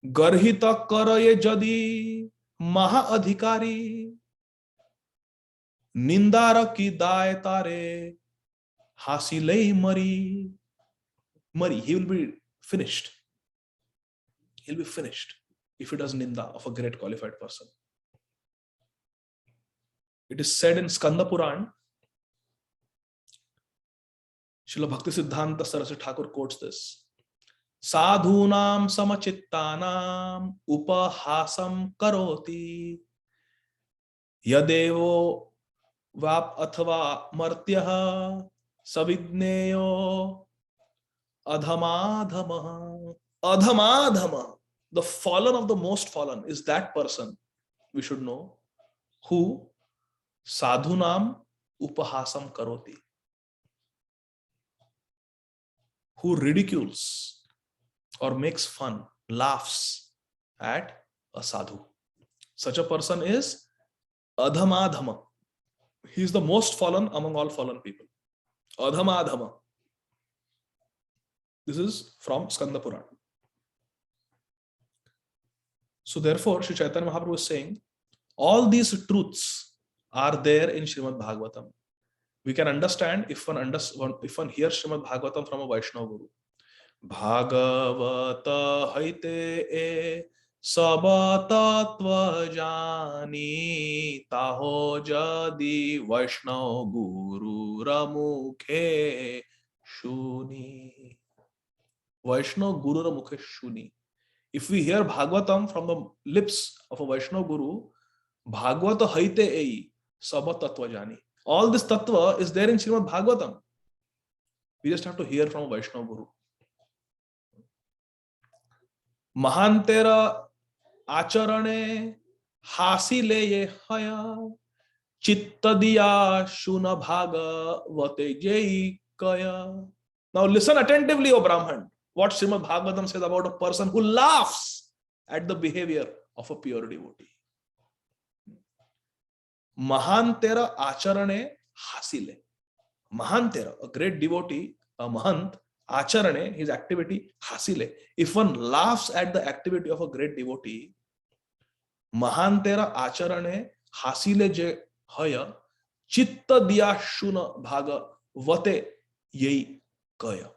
Garhita karaye jadi maha adhikari nindara ki daye tare hasilei mari. Mari, he will be finished. He'll be finished. if he does ninda of a great qualified person. It is said in Skanda Puran, Srila Bhakti Siddhanta Saraswati Thakur quotes this. Sadhunam samachittanam upahasam karoti yadevo vap athva martyah savidneyo adhamadhamah. Adhamadhamah. The fallen of the most fallen is that person, we should know, who sadhunam upahasam karoti, who ridicules or makes fun, laughs at a sadhu. Such a person is adhamadhama. He is the most fallen among all fallen people. Adhamadhama. This is from Skanda Puran. So therefore, Sri Chaitanya Mahaprabhu is saying, all these truths are there in Srimad Bhagavatam. We can understand if one hears Srimad Bhagavatam from a Vaishnava Guru. Bhagavata haite e sabatatva jani taho jadi Vaishnava Guru ramukhe shuni. Vaishnava Guru ramukhe shuni. If we hear Bhagavatam from the lips of a Vaishnava Guru, Bhagavata haite e sabatatva jani. All this tattva is there in Srimad Bhagavatam. We just have to hear from a Vaishnava Guru. Mahantera acharane hasile ye haya chitta diya shuna bhagavate jai kaya. Now listen attentively, O Brahman, what Srimad Bhagavatam says about a person who laughs at the behavior of a pure devotee. Mahantera acharane hasile. Mahantera, a great devotee, a mahant, acharane, his activity, hasile. If one laughs at the activity of a great devotee, mahantera acharane hasile je haya chitta diya shuna bhaga vate yei kaya.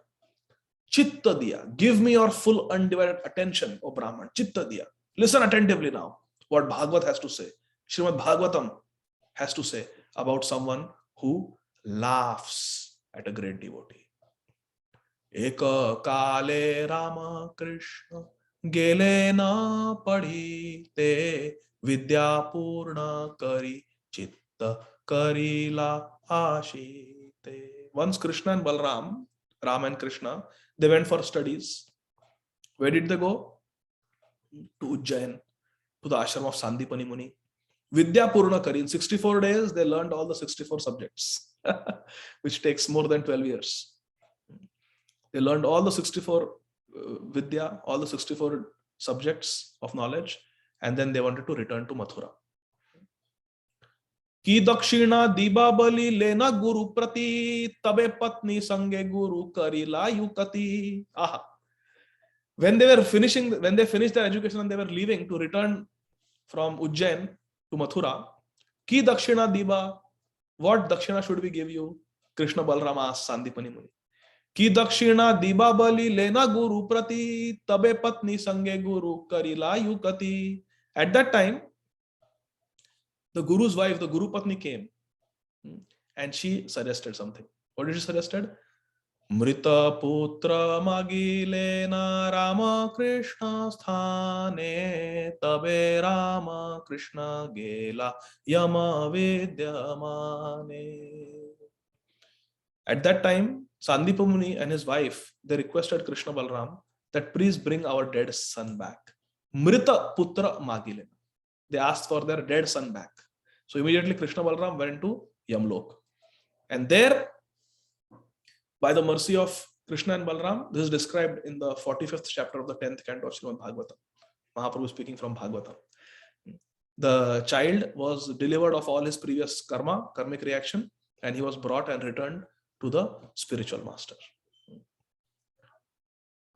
Chitta diya, give me your full undivided attention, O Brahman. Chitta diya. Listen attentively now what Bhagavat has to say. Srimad Bhagavatam has to say about someone who laughs at a great devotee. Eka kale Rama Krishna gele na padhite vidya purna kari chitta karila ashite. Once Krishna and Balram, Ram and Krishna, they went for studies. Where did they go? To Ujjain, to the ashram of Sandipani Muni. Vidya Purna Kari. In 64 days, they learned all the 64 subjects, which takes more than 12 years. They learned all the 64 Vidya, all the 64 subjects of knowledge, and then they wanted to return to Mathura. Ki dakshina dibabali lena guru prati tabe patni sange guru karila yukati. Aha. When they finished their education and they were leaving to return from Ujjain to Mathura, ki dakshina diba, what dakshina should we give you? Krishna Balrama asked Sandipani Muni. Ki dakshina diba bali lena guru prati tabe patni sange guru karila yukati. At that time, the guru's wife, the Guru Patni, came and she suggested something. What did she suggest? Mrita putra magilena Rama Krishna sthane tabe Rama Krishna gela yama vidyamane. At that time, Sandipa Muni and his wife, they requested Krishna Balram that please bring our dead son back. Mrita putra magilena. They asked for their dead son back. So immediately Krishna Balram went to Yamlok. And there, by the mercy of Krishna and Balram, this is described in the 45th chapter of the 10th canto of Srimad Bhagavatam. Mahaprabhu speaking from Bhagavatam. The child was delivered of all his previous karmic reaction, and he was brought and returned to the spiritual master.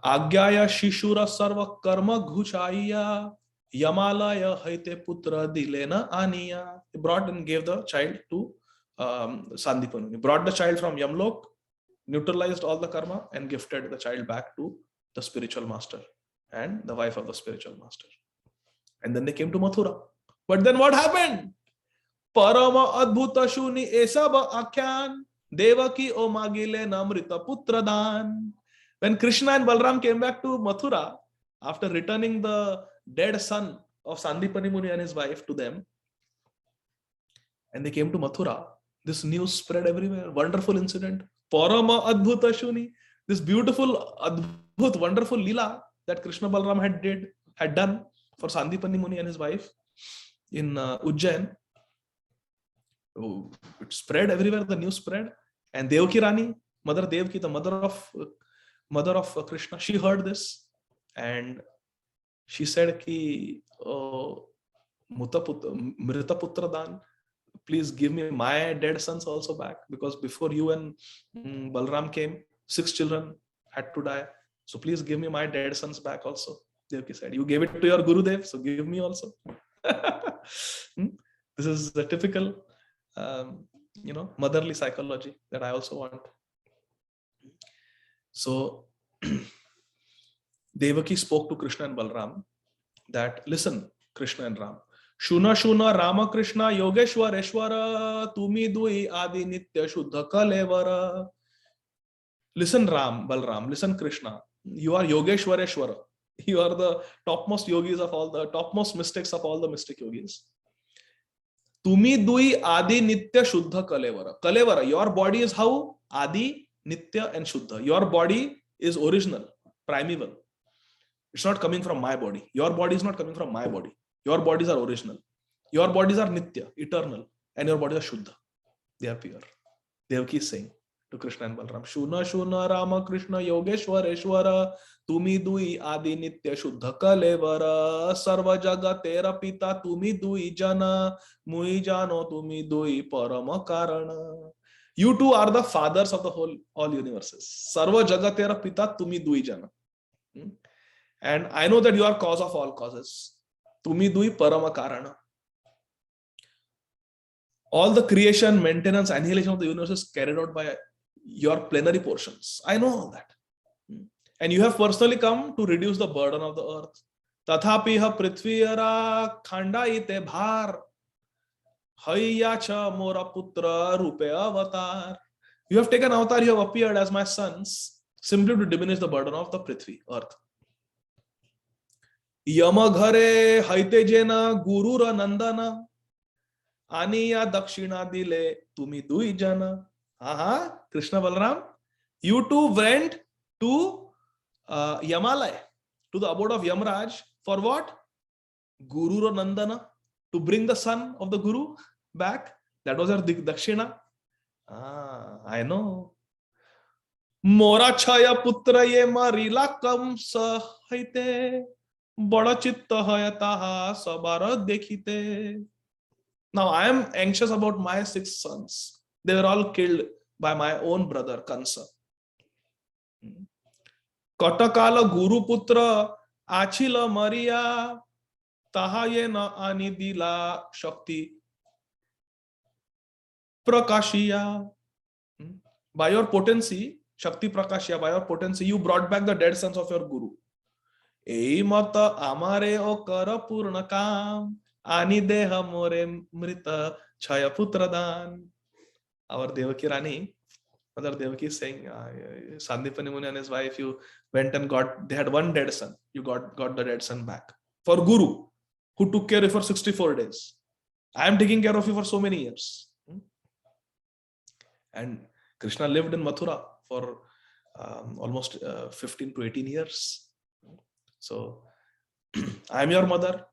Agyaya Shishura Sarva Karma Ghuchaya Yamalaya Haite Putra Dilena Aniya. He brought and gave the child to Sandipanu. He brought the child from Yamlok, neutralized all the karma, and gifted the child back to the spiritual master and the wife of the spiritual master. And then they came to Mathura. But then what happened? Parama adbhuta shuni esab akhyan devaki o magile namrita putra dan. When Krishna and Balram came back to Mathura after returning the dead son of Sandipani Muni and his wife to them, and they came to Mathura, this news spread everywhere. Wonderful incident. Parama adbhuta shuni. This beautiful, adbhut, wonderful lila that Krishna Balram had done for Sandipani Muni and his wife in Ujjain. Oh, it spread everywhere. The news spread, and Devaki Rani, Mother Devaki, the mother of Krishna, she heard this, and she said, "Ki Mrita Putra Dan, please give me my dead sons also back, because before you and Balram came, 6 children had to die. So please give me my dead sons back also." Devaki said, "You gave it to your Gurudev, so give me also." This is the typical, motherly psychology that I also want. So Devaki spoke to Krishna and Balram that, "Listen, Krishna and Ram, Shuna Shuna Rama Krishna Yogeshwareshwara Tumi Dui Adi Nitya Shuddha Kalevara." Listen, Balram, listen, Krishna, you are Yogeshwareshwara. You are the topmost yogis of all the topmost mystics of all the mystic yogis. Tumi Dui Adi Nitya Shuddha Kalevara. Kalevara, your body is how? Adi, Nitya and Shuddha. Your body is original, primeval. It's not coming from my body. Your body is not coming from my body. Your bodies are original. Your bodies are Nitya, eternal. And your bodies are Shuddha. They are pure. Devaki is saying to Krishna and Balram, "Shuna Shuna Rama Krishna Yogeshwareshwara Tumi Dui Adi Nitya Shuddha Kalevara Sarva Jaga Tera Pita Tumi Dui Jana Mui Jano Tumi Dui Parama Karana." You two are the fathers of the all universes. Sarva Jaga Tera Pita Tumi Dui Jana. And I know that you are cause of all causes. Tumi Dui Parama Karana. All the creation, maintenance, annihilation of the universe is carried out by your plenary portions. I know all that. And you have personally come to reduce the burden of the earth. Tathapiha prithviyara khanda ite bhar hayyacha mora putra rupe avatar. You have taken avatar, you have appeared as my sons simply to diminish the burden of the prithvi, earth. Yama ghare haite jena gurura nandana aniya dakshina dile tumi dui jana. Krishna Balram, you two went to Yamalaya, to the abode of Yamraj, for what? Gurura Nandana, to bring the son of the Guru back. That was your dakshina. I know. Mora chaya putra ye marila kam sahaite bada chitta hayataha sabara dekhite. Now I am anxious about my 6 sons. They were all killed by my own brother Kansa. Katakala Guru Putra Achila Maria Tahayena Anidila Shakti Prakashiya. By your potency, Shakti Prakashiya, by your potency, you brought back the dead sons of your Guru. Ei mata amare o kara purna kam ani deha more mrita chaya putradan. Our Devaki Rani, Mother Devaki is saying, Sandipani Muni and his wife, you went and they had one dead son. You got the dead son back. For Guru, who took care of you for 64 days. I am taking care of you for so many years. And Krishna lived in Mathura for almost 15 to 18 years. So, I am your mother.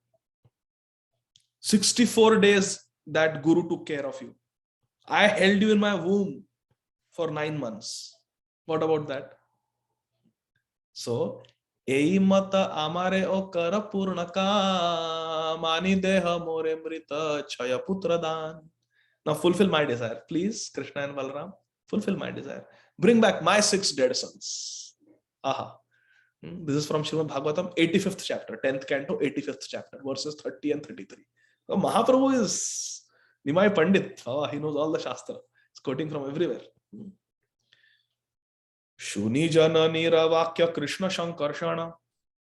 64 days that Guru took care of you. I held you in my womb for 9 months. What about that? So, Ei mata amare o kara purnaka mani deha more mrita chaya putra dan. Now fulfill my desire. Please, Krishna and Balram, fulfill my desire. Bring back my 6 dead sons. This is from Srimad Bhagavatam, 85th chapter, 10th canto, 85th chapter, verses 30 and 33. So Mahaprabhu is Nimai Pandit. He knows all the Shastra. He's quoting from everywhere. Shuni jana nira vakya Krishna Shankarshana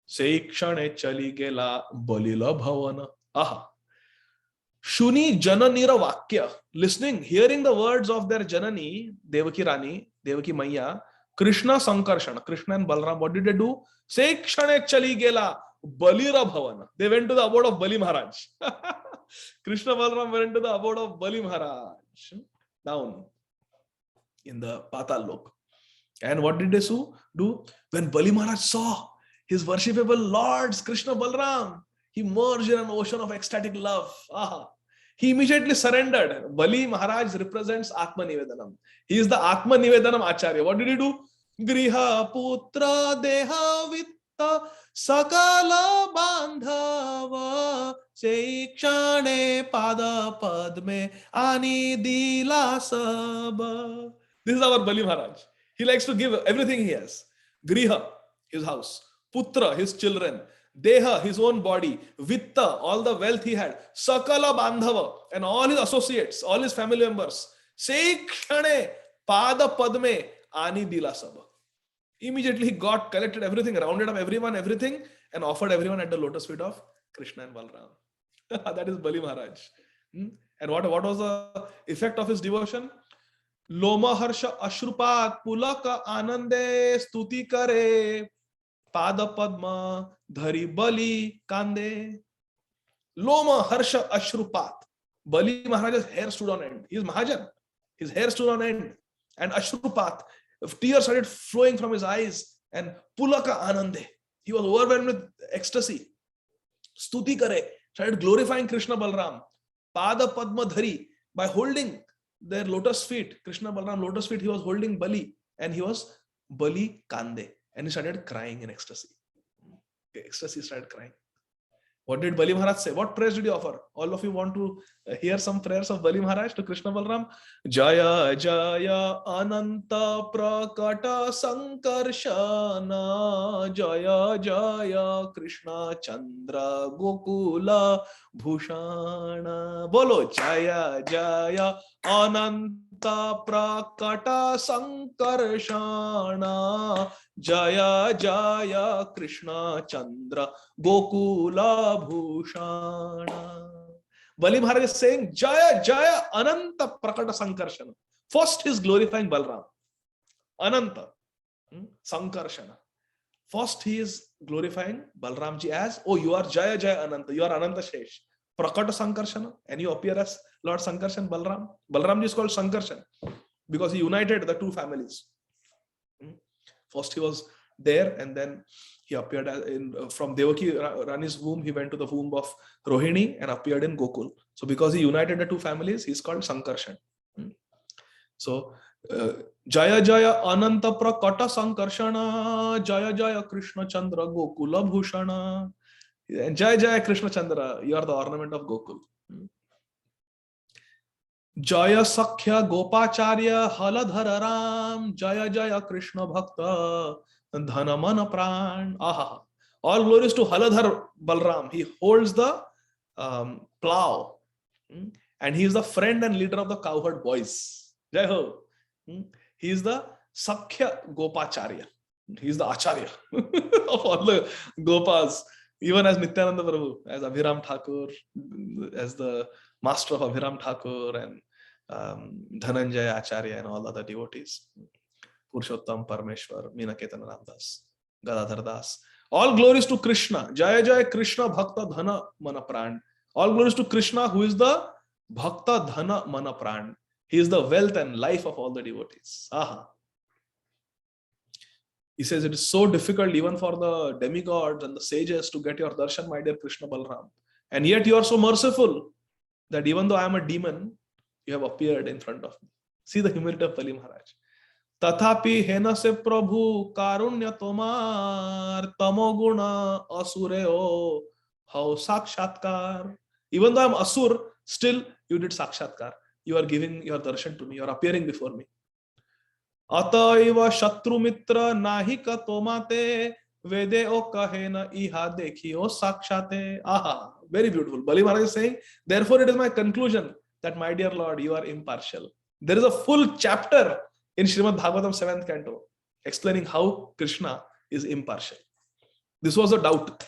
से क्षणे चली गेला Balilla भवन. Aha. Shuni Jananira Vakya. Listening, hearing the words of their Janani, Devaki Rani, Devaki Maya, Krishna Sankarshana, Krishna and Balram, what did they do? Se kshane chali gela Balira Bhavana. They went to the abode of Bali Maharaj. Krishna Balram went to the abode of Bali Maharaj. Down in the Patal Lok. And what did they do? When Bali Maharaj saw his worshipable lords, Krishna Balram, he merged in an ocean of ecstatic love. Aha. He immediately surrendered. Bali Maharaj represents Atma Nivedanam. He is the Atma Nivedanam Acharya. What did he do? Griha putra deha vitta sakala bandhava sekshane pada padme ani dila saba. This is our Bali Maharaj. He likes to give everything he has. Griha, his house. Putra, his children. Deha, his own body. Vitta, all the wealth he had. Sakala Bandhava, and all his associates, all his family members. Sekshane pada padme ani dila saba. Immediately he got, collected everything, rounded up everyone, everything, and offered everyone at the lotus feet of Krishna and Balram. That is Bali Maharaj. And what was the effect of his devotion? Loma harsha ashrupat pulaka anande stuti kare pada padma dhari bali kande. Loma harsha ashrupat. Bali Maharaj's hair stood on end. He is Mahajan. His hair stood on end. And ashrupat, tears started flowing from his eyes. And pulaka anande. He was overwhelmed with ecstasy. Stuti kare. Started glorifying Krishna Balram. Pada padma dhari. By holding their lotus feet, Krishna Balram lotus feet, he was holding Bali, and he was Bali Kande, and he started crying in ecstasy. Ecstasy, started crying. What did Bali Maharaj say? What prayers did he offer? All of you want to hear some prayers of Bali Maharaj to Krishna Balram? Jaya Jaya Ananta Prakata Sankarshana Jaya Jaya Krishna Chandra Gokula Bhushana. Bolo Jaya Jaya Ananta Prakata Sankarshana Jaya Jaya Krishna Chandra Gokula Bhushana. Bali Maharaj is saying Jaya Jaya Ananta Prakata Sankarshana. First he is glorifying Balram. Ananta Sankarshana. First he is glorifying Balramji as, oh, you are Jaya Jaya Ananta, you are Ananta Shesh. Prakata Sankarshana, and you appear as Lord Sankarshan Balram. Balramji is called Sankarshan because he united the two families. First he was there, and then he appeared from Devaki Rani's womb. He went to the womb of Rohini and appeared in Gokul. So because he united the two families, he is called Sankarshan. So Jaya Jaya Ananta Prakata Sankarshana Jaya Jaya Krishna Chandra Gokula Bhushana. And Jaya Jaya Krishna Chandra, you are the ornament of Gokul. Jaya Sakhya Gopacharya Haladhara Ram Jaya Jaya Krishna Bhakta Dhana Mana Pran. Aha. All glories to Haladhar Balram. He holds the plow, and he is the friend and leader of the cowherd boys. Jai Ho. He is the Sakhya Gopacharya. He is the Acharya of all the Gopas. Even as Nityānanda Prabhu, as Abhiram Thakur, as the master of Abhiram Thakur, and Dhananjaya Acharya, and all other devotees. Purushottam Parameshwar, Meenaketana Ramdas, Gadādhara Dāsa. All glories to Krishna. Jaya Jaya Krishna Bhakta Dhana Mana Pran. All glories to Krishna, who is the Bhakta Dhana Mana Pran. He is the wealth and life of all the devotees. Aha. He says it is so difficult even for the demigods and the sages to get your darshan, my dear Krishna Balram. And yet you are so merciful that even though I am a demon, you have appeared in front of me. See the humility of Bali Maharaj. Tathapi hena se Prabhu karunya tomar tamoguna asureo how sakshatkar. Even though I am asur, still you did sakshatkar. You are giving your darshan to me. You are appearing before me. Ataiva Shatru Mitra Nahika Tomate Vede O Kahena Iha Dekhio Sakshate. Aha, very beautiful. Bali Maharaj is saying, therefore it is my conclusion that, my dear Lord, you are impartial. There is a full chapter in Srimad Bhagavatam 7th canto explaining how Krishna is impartial. This was a doubt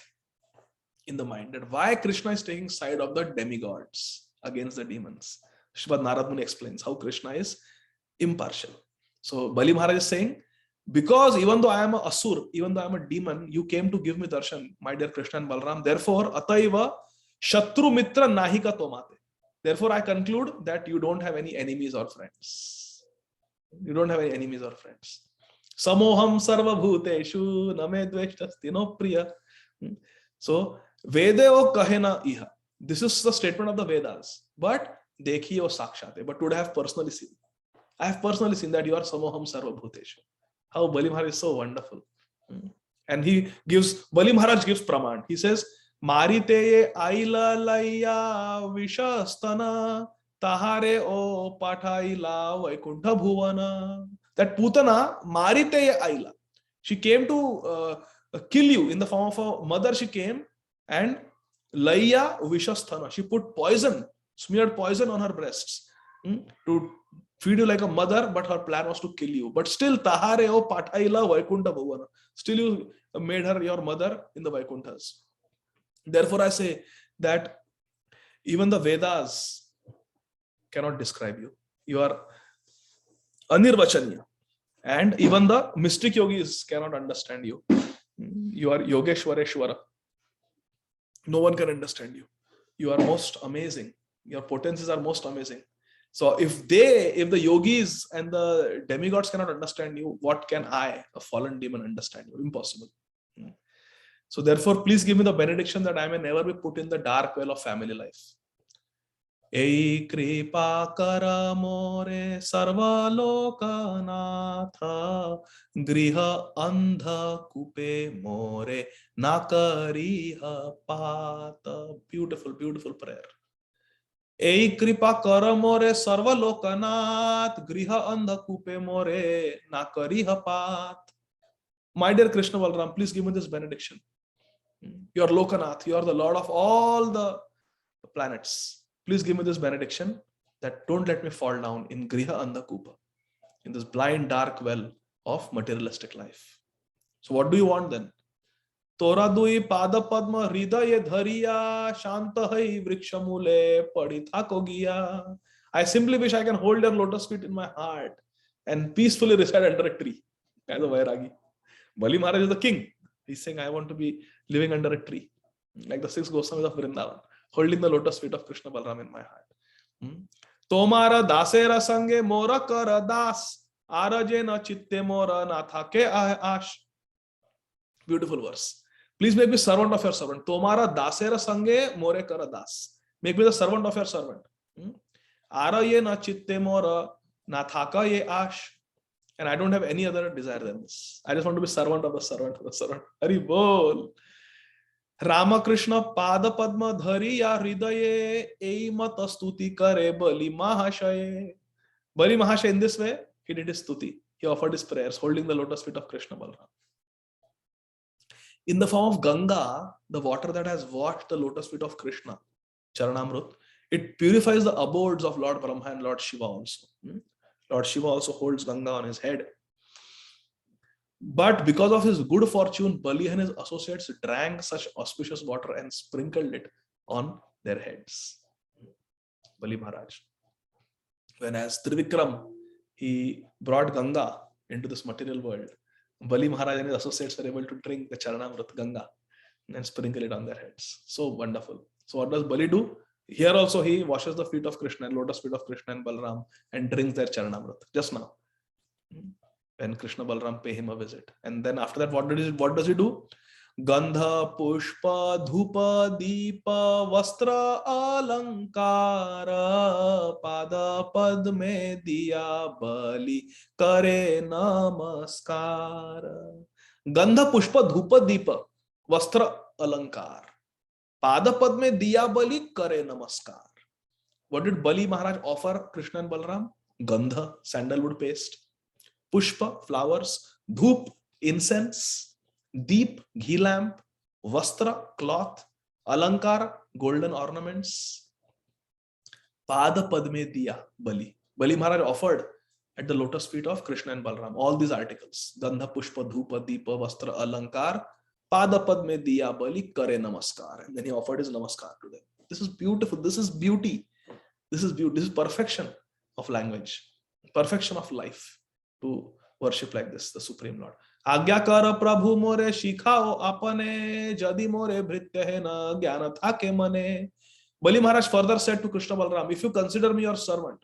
in the mind, that why Krishna is taking side of the demigods against the demons. Srimad Narad Muni explains how Krishna is impartial. So Bali Maharaj is saying, because even though I am a asur, even though I am a demon, you came to give me darshan, my dear Krishna and Balram. Therefore, ataiva shatru mitra nahika tomate. Therefore, I conclude that you don't have any enemies or friends. You don't have any enemies or friends. Samoham sarva bhuteshu name dveshtasti no priya. So, Vedeo kahena iha. This is the statement of the Vedas. But dekhiye o sakshate. But today I have personally seen. I have personally seen that you are Samoham sarva bhuteshu. How Bali Maharaj is so wonderful. And Bali Maharaj gives praman. He says, Mariteye aila laya vishastana tahare o pathaila vaikuntha bhuvana. That Putana, Mariteye aila. She came to kill you in the form of a mother. She came and laya vishasthana. She put poison, smeared poison on her breasts to feed you like a mother, but her plan was to kill you. But still, tahare o pathaila vaikuntha bhuvana. Still, you made her your mother in the Vaikunthas. Therefore, I say that even the Vedas cannot describe you. You are anirvachaniya. And even the mystic yogis cannot understand you. You are Yogeshwareshwara. No one can understand you. You are most amazing. Your potencies are most amazing. So if the yogis and the demigods cannot understand you, what can I, a fallen demon, understand you? Impossible. So therefore, please give me the benediction that I may never be put in the dark well of family life. Ei kripa kara more sarva lokanatha griha andha kupe more nakariha pata. Beautiful, beautiful prayer. Ei kripa kara more sarva lokanath griha andha kupe more nakariha pat. My dear Krishna Balram, please give me this benediction. You are Lokanath, you are the Lord of all the planets. Please give me this benediction that don't let me fall down in Griha Andhakupa, in this blind dark well of materialistic life. So what do you want then? Tora dui pada padma hridaye dhariya shantahai vrikshamule paditha kogiya. I simply wish I can hold your lotus feet in my heart and peacefully reside under a tree. As a Vairagi. Bali Maharaj is the king. He's saying, I want to be living under a tree. Like the 6 Goswamis of Vrindavan, holding the lotus feet of Krishna Balram in my heart. Tomara dasera sange mora kara das. Araje na chitte mora natha ke ash. Beautiful verse. Please make me servant of your servant. Tomara dasera sange more kara das. Make me the servant of your servant. Araye na chitte mora natha ke ash. And I don't have any other desire than this. I just want to be servant of the servant of the servant. Hari bol. Ramakrishna pada padma dhariya hridaye ei mata stuti kare Bali Mahashaye. Bali Mahashay, in this way, he did his stuti. He offered his prayers, holding the lotus feet of Krishna Balram. In the form of Ganga, the water that has washed the lotus feet of Krishna, Charanamrut, it purifies the abodes of Lord Brahma and Lord Shiva also. Lord Shiva also holds Ganga on his head. But because of his good fortune, Bali and his associates drank such auspicious water and sprinkled it on their heads. Bali Maharaj. When as Trivikram, he brought Ganga into this material world, Bali Maharaj and his associates were able to drink the Charanamrut Ganga and sprinkle it on their heads. So wonderful. So what does Bali do? Here also he washes the feet of Krishna and lotus feet of Krishna and Balram and drinks their Charanamrut. Just now, when Krishna Balram pay him a visit. And then after that, what does he do? Gandha pushpa dhupa deepa vastra alankara pada padme diya Bali kare namaskara. Gandha pushpa dhupa deepa vastra alankar. Pada padme diya Bali kare namaskar. What did Bali Maharaj offer Krishna and Balram? Gandha, sandalwood paste. Pushpa, flowers. Dhoop, incense. Deep, ghee lamp. Vastra, cloth. Alankar, golden ornaments. Pada padme diya Bali. Bali Maharaj offered at the lotus feet of Krishna and Balram all these articles. Gandha, pushpa, dhupa, deepa, vastra, alankar. Padapad mein diya bali kare namaskar. And then he offered his namaskar to them. This is beautiful. This is beauty. This is beauty. This is perfection of language, perfection of life, to worship like this, the Supreme Lord. Agya kar Prabhu more shikhao apane jadi more bhritya hai na jnana thake mane. Bali Maharaj further said to Krishna Balram, if you consider me your servant,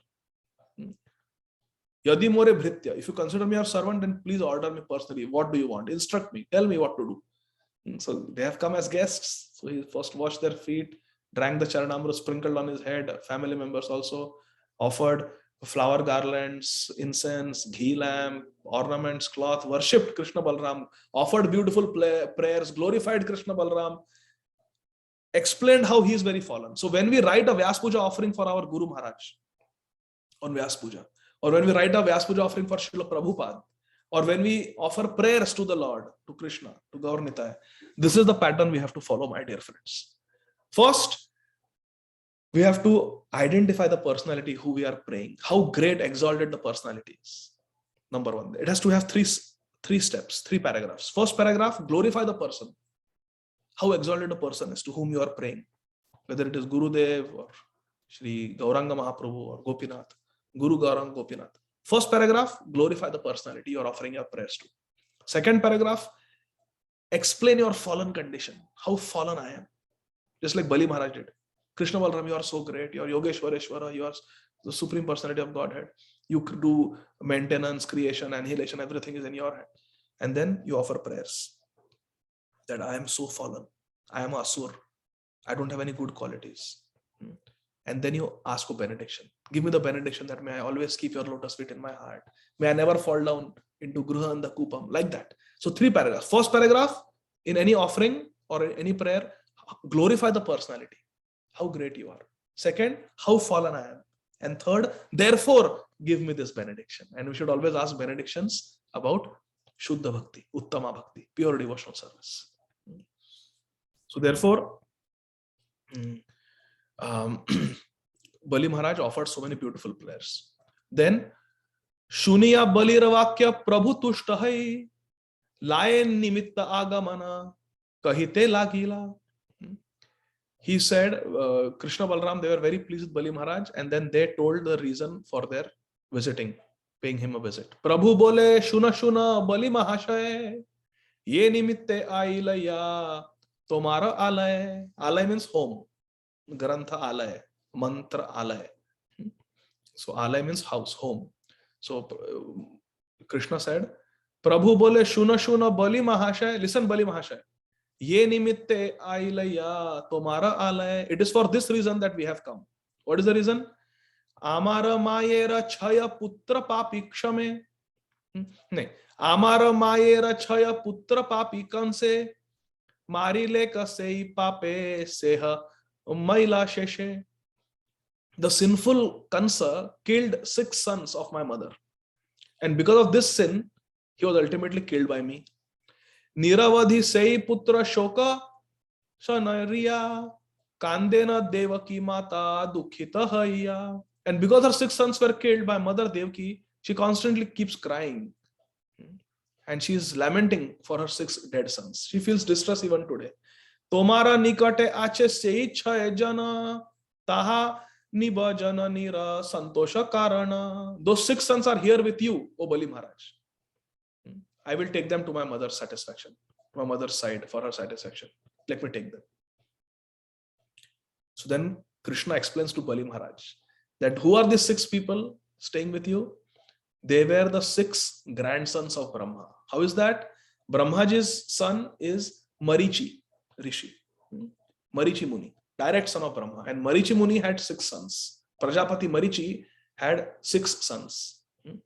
yadi more bhritya, if you consider me your servant, then please order me personally. What do you want? Instruct me. Tell me what to do. So they have come as guests. So he first washed their feet, drank the charanamrita, sprinkled on his head. Family members also offered flower garlands, incense, ghee lamp, ornaments, cloth, worshipped Krishna Balram, offered beautiful prayers, glorified Krishna Balram, explained how he is very fallen. So when we write a Vyas Puja offering for our Guru Maharaj on Vyas Puja, or when we write a Vyas Puja offering for Srila Prabhupada, or when we offer prayers to the Lord, to Krishna, to Gaur Nitai, this is the pattern we have to follow, my dear friends. First, we have to identify the personality who we are praying, how great, exalted the personality is. Number one, it has to have three steps, 3 paragraphs. First paragraph, glorify the person. How exalted a person is to whom you are praying, whether it is Gurudev or Shri Gauranga Mahaprabhu or Gopinath, Guru Gauranga Gopinath. First paragraph, glorify the personality you are offering your prayers to. Second paragraph, explain your fallen condition, how fallen I am. Just like Bali Maharaj did. Krishna Balram, you are so great. You are Yogeshwareshwara. You are the Supreme Personality of Godhead. You do maintenance, creation, annihilation. Everything is in your hand. And then you offer prayers that I am so fallen. I am Asur. I don't have any good qualities. And then you ask for benediction. Give me the benediction that may I always keep your lotus feet in my heart. May I never fall down into Gruha and the Kupam. Like that. So 3 paragraphs. First paragraph, in any offering or in any prayer, glorify the personality. How great you are. Second, how fallen I am. And third, therefore, give me this benediction. And we should always ask benedictions about Shuddha Bhakti, Uttama Bhakti, pure devotional service. So therefore, Bali Maharaj offered so many beautiful prayers. Then, Shuniya Bali Ravakya Prabhu Tushtahai Layen Nimitta Agamana Kahite Lagila. He said, Krishna Balram, they were very pleased with Bali Maharaj, and then they told the reason for their visiting, paying him a visit. Prabhu bole, shuna shuna, Bali Mahashay, ye nimitte ailaya, tomara alay. Alay means home. Grantha alay, mantra alay. So alay means house, home. So Krishna said, Prabhu bole, shuna shuna, Bali Mahashay, listen Bali Mahashay. Ye nimitte ailaya tomara alay. It is for this reason that we have come. What is the reason? Amara mayera chaya putra papi kshame. No. Amara mayera chaya putra papi kanse. Mari leka sei pape seha maila sheshe. The sinful Kansa killed 6 sons of my mother. And because of this sin, he was ultimately killed by me. Niravadhi sei putra shoka sanariya kandena devaki mata dukhita haya. And because her 6 sons were killed by mother Devaki, she constantly keeps crying. And she is lamenting for her 6 dead sons. She feels distress even today. Tomara nikate ache sei chhay jana taha nibajana nira santosha karana. Those 6 sons are here with you, O Bali Maharaj. I will take them to my mother's satisfaction, to my mother's side for her satisfaction. Let me take them. So then Krishna explains to Bali Maharaj that who are these 6 people staying with you? They were the 6 grandsons of Brahma. How is that? Brahmaji's son is Marichi Rishi. Marichi Muni, direct son of Brahma. And Marichi Muni had 6 sons. Prajapati Marichi had 6 sons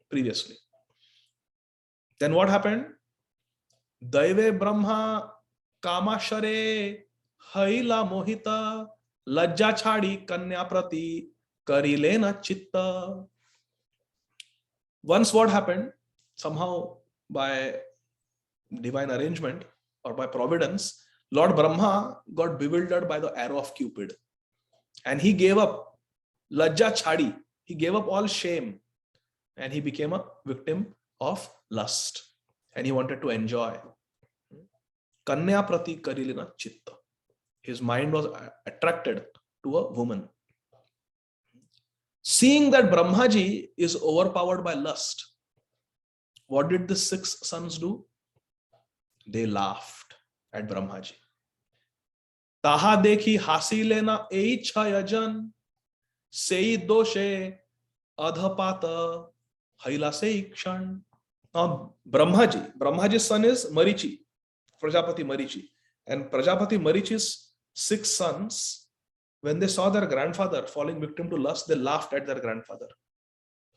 previously. Then what happened? Daive Brahma Kamashare Haila Mohita Lajja Chadi Kanya Prati Karilena Chitta. Once what happened? Somehow by divine arrangement or by providence, Lord Brahma got bewildered by the arrow of Cupid. And he gave up Lajja Chadi. He gave up all shame. And he became a victim of lust, and he wanted to enjoy. कन्या प्रति करिलेना चित्त. His mind was attracted to a woman. Seeing that Brahmaji is overpowered by lust, what did the 6 sons do? They laughed at Brahmaji. Taha dekhi hasile na ei chayajan, sei doshe adhapata haila sei kshan. Now Brahmaji's son is Marichi, Prajapati Marichi. And Prajapati Marichi's 6 sons, when they saw their grandfather falling victim to lust, they laughed at their grandfather.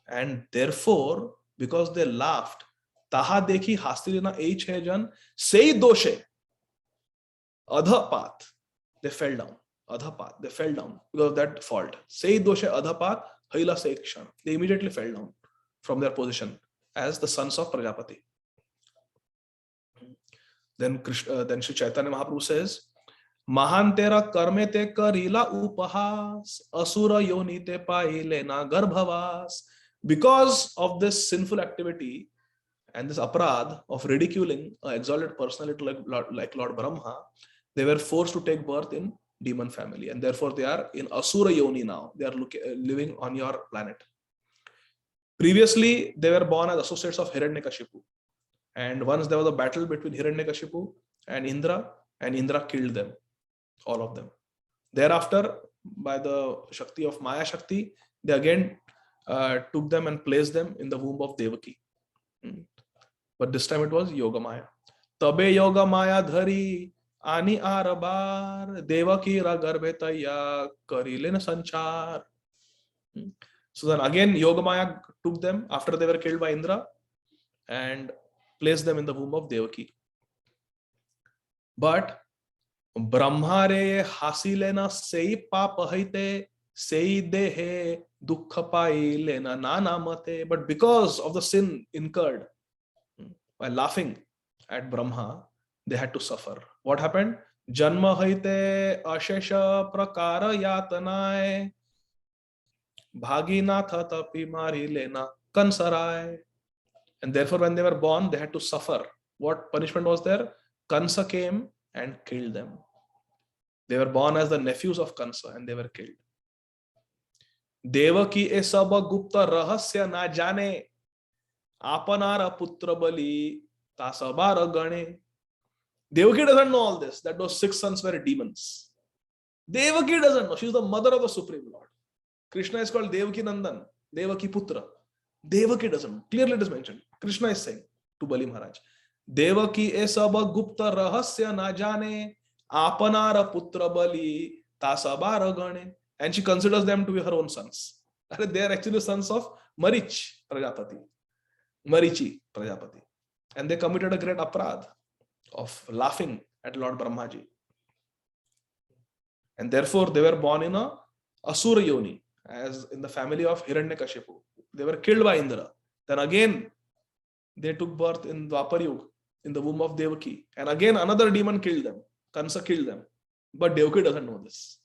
And therefore, because they laughed, Taha dekhi hastilina ei chayajan, sei doshe adhapat. They fell down. Adhapat. They fell down because of that fault. Sei doshe adhapat haila sei kshan. They immediately fell down from their position as the sons of Prajapati. Then Sri Chaitanya Mahaprabhu says, Mahan tera karme te karila upahas, asura yoni te paile na garbhavas. Because of this sinful activity and this aparādha of ridiculing an exalted personality like Lord Brahma, they were forced to take birth in demon family, and therefore they are in asura yoni now. They are living on your planet. Previously, they were born as associates of Hiranyakashipu. And once there was a battle between Hiranyakashipu and Indra killed them, all of them. Thereafter, by the Shakti of Maya Shakti, they again took them and placed them in the womb of Devaki. But this time it was Yoga Maya. Tabe Yoga Maya dhari ani arabar Devaki ra garbhe taya karilena sanchar. So then again Yoga Maya took them after they were killed by Indra and placed them in the womb of Devaki. But Brahmare hasilena sei papahaite sei dehe dukkha pailena nana mate. But because of the sin incurred by laughing at Brahma, they had to suffer. What happened? Janma haite ashesha prakara yatanae bhaginatha tapi mari lena kansarai. And therefore, when they were born, they had to suffer. What punishment was there? Kansa came and killed them. They were born as the nephews of Kansa and they were killed. Devaki e saba gupta rahasya na jane apanara putra bali tasabara gane. Devaki doesn't know all this, that those 6 sons were demons. Devaki doesn't know. She is the mother of the Supreme Lord. Krishna is called Devaki Nandan, Devaki Putra. Devaki doesn't know. Clearly it is mentioned. Krishna is saying to Bali Maharaj, Devaki e saba gupta rahasya na jane apanara putra bali tasabara gane. And she considers them to be her own sons. They are actually sons of Marichi Prajapati. And they committed a great aparādha of laughing at Lord Brahmaji. And therefore they were born in a asura yoni, as in the family of Hiranyakashipu. They were killed by Indra. Then again they took birth in Dwapar Yuga, in the womb of Devaki. And again another demon killed them. Kansa killed them. But Devaki doesn't know this.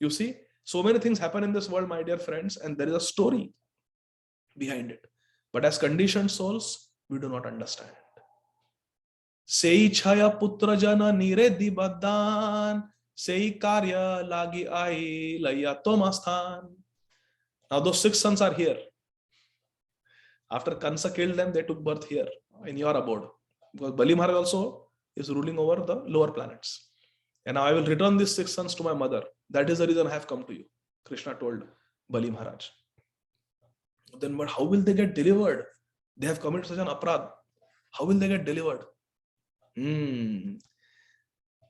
You see, so many things happen in this world, my dear friends, and there is a story behind it. But as conditioned souls, we do not understand. Sei chaya putra jana nire dibaddan, sei karya lagi ai laya tomastan. Now those 6 sons are here. After Kansa killed them, they took birth here in your abode. Because Bali Maharaj also is ruling over the lower planets. And now I will return these 6 sons to my mother. That is the reason I have come to you. Krishna told Bali Maharaj. Then, but how will they get delivered? They have committed such an aparādha. How will they get delivered?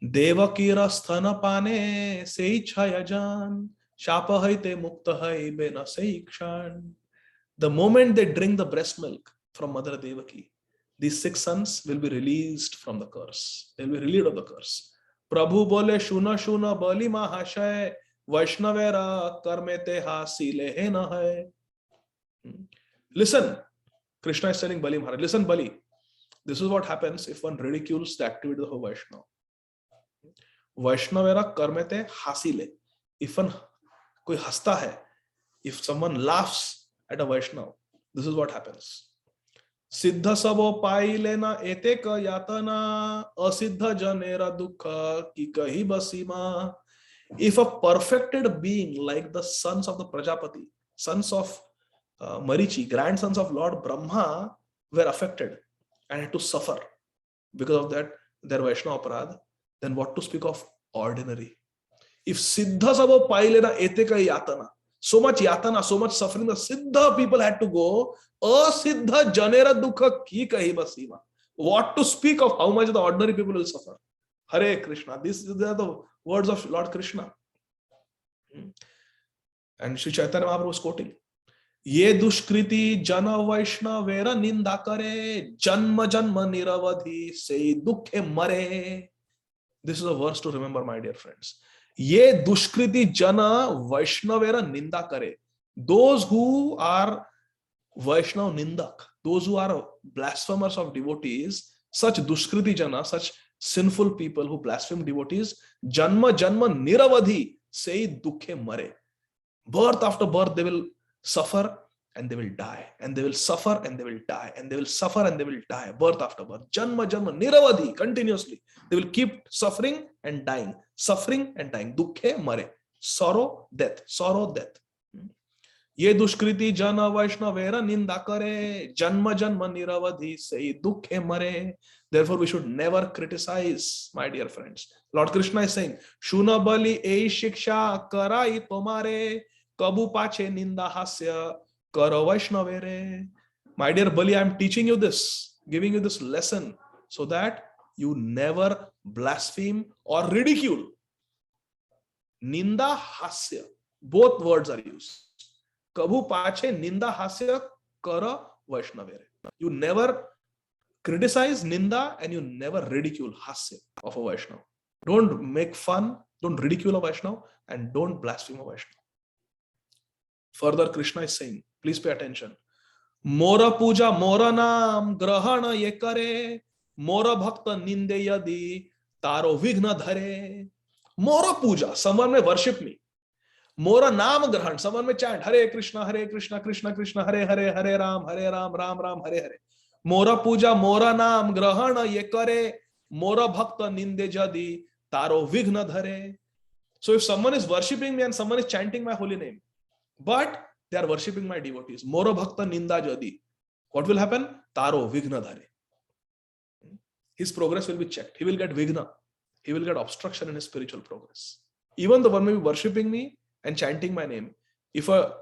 Devakira sthana pane sei chayajan shapa haite mukta hai bena sei kshan. The moment they drink the breast milk from Mother Devaki, these 6 sons will be released from the curse. They will be relieved of the curse. Prabhu bole shuna shuna bali mahashay Vaishnavera karmete hasile he na hai. Listen, Krishna is telling Bali Maharaj, listen Bali, this is what happens if one ridicules the activity of a Vaishnava. Vaishnavera karmete hasile. If one koi hasta hai, if someone laughs at a Vaishnava, this is what happens. सिद्ध सबो पाइले न एते क यातना असिद्ध जनेर दुख की कही Basima. If a perfected being like the sons of the Prajapati, sons of Marichi, grandsons of Lord Brahma, were affected and had to suffer because of that, their Vaishnava aparādha, then what to speak of ordinary? If Siddha Sabo Pailena Eteka Yatana, so much yatana, so much suffering, the Siddha people had to go, Asiddha Janera Dukha Ki Kahi Basima. What to speak of how much the ordinary people will suffer? Hare Krishna. These are the words of Lord Krishna. And Sri Chaitanya Mahaprabhu was quoting, Ye dushkriti jana vaishnavera ninda kare, janma janma niravadhi se dukhe mare. This is a verse to remember, my dear friends. Ye dushkriti jana vaishnavera ninda kare. Those who are Vaishnav nindak, those who are blasphemers of devotees, such dushkriti jana, such sinful people who blaspheme devotees, janma janma niravadhi se dukhe mare. Birth after birth they will suffer and they will die, and they will suffer and they will die, and they will suffer and they will die, birth after birth, janma janma niravadhi, continuously they will keep suffering and dying, suffering and dying. Dukhe mare, sorrow, death, sorrow, death. Ye dushkriti jana vaishnavera ninda kare, janma janma niravadhi se dukhe mare. Therefore we should never criticize, my dear friends. Lord Krishna is saying, shuna bali ei shiksha karai tomare, kabu pache ninda hasya kara vaishnavere. My dear Bali, I am teaching you this, giving you this lesson so that you never blaspheme or ridicule. Ninda hasya, both words are used. Kabhu pache ninda hasya kara vaishnavere. You never criticize ninda and you never ridicule hasya of a Vaishnava. Don't make fun, don't ridicule a Vaishnava, and don't blaspheme a Vaishnava. Further, Krishna is saying, please pay attention. Mora puja mora naam grahana ye kare, mora bhakta ninde yadi taro vighna dhare. Mora puja, someone may worship me. Mora naam grahan, someone may chant Hare Krishna, Krishna Krishna, Hare Hare, Hare Ram, Ram Ram, Hare Hare. Mora puja mora naam grahana ye kare, mora bhakta ninde jadi taro vighna dhare. So if someone is worshipping me and someone is chanting my holy name, but they are worshipping my devotees, mora bhakta ninda jadi, what will happen? Taro vighna dhare. His progress will be checked. He will get vighna. He will get obstruction in his spiritual progress. Even the one may be worshipping me and chanting my name. If a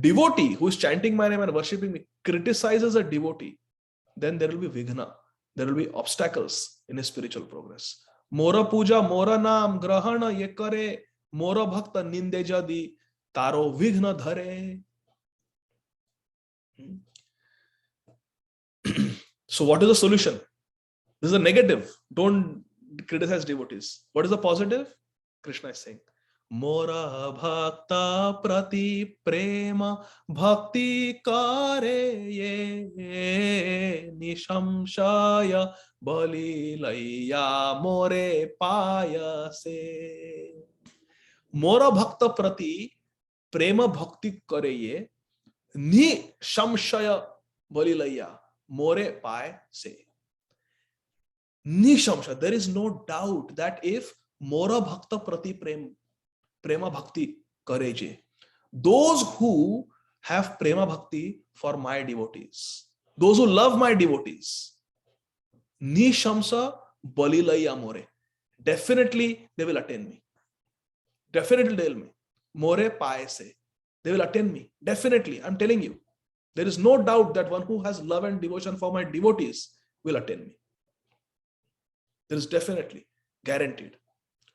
devotee who is chanting my name and worshipping me criticizes a devotee, then there will be vighna. There will be obstacles in his spiritual progress. Mora puja mora naam grahana ye kare, mora bhakta ninde jadi taro vighna dhare. So what is the solution? This is a negative. Don't criticize devotees. What is the positive? Krishna is saying, Mora bhakta prati prema bhakti kare ye nishamshaya balilaya more paya se. Mora bhakta prati prema bhakti kare ye nishamshaya balilaya more paya se. Nishamsha, there is no doubt that if Mora bhakta prati prema bhakti kareje, those who have prema bhakti for my devotees, those who love my devotees, nishamsa balilaya more, definitely they will attain me. Definitely they will me. More paye se, they will attain me. Definitely, I'm telling you. There is no doubt that one who has love and devotion for my devotees will attain me. There is definitely, guaranteed.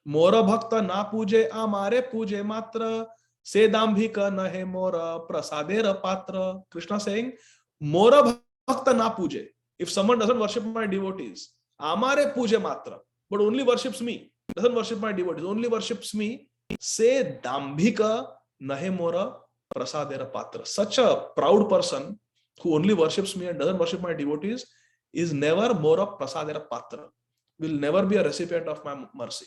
Mora bhakta na puje amare puje matra se dambhika nahe mora prasadera patra. Krishna saying, Mora bhakta na puje. If someone doesn't worship my devotees, amare puje matra, but only worships me, doesn't worship my devotees, only worships me, se dambhika nahe mora prasadera patra. Such a proud person who only worships me and doesn't worship my devotees is never mora prasadera patra, will never be a recipient of my mercy.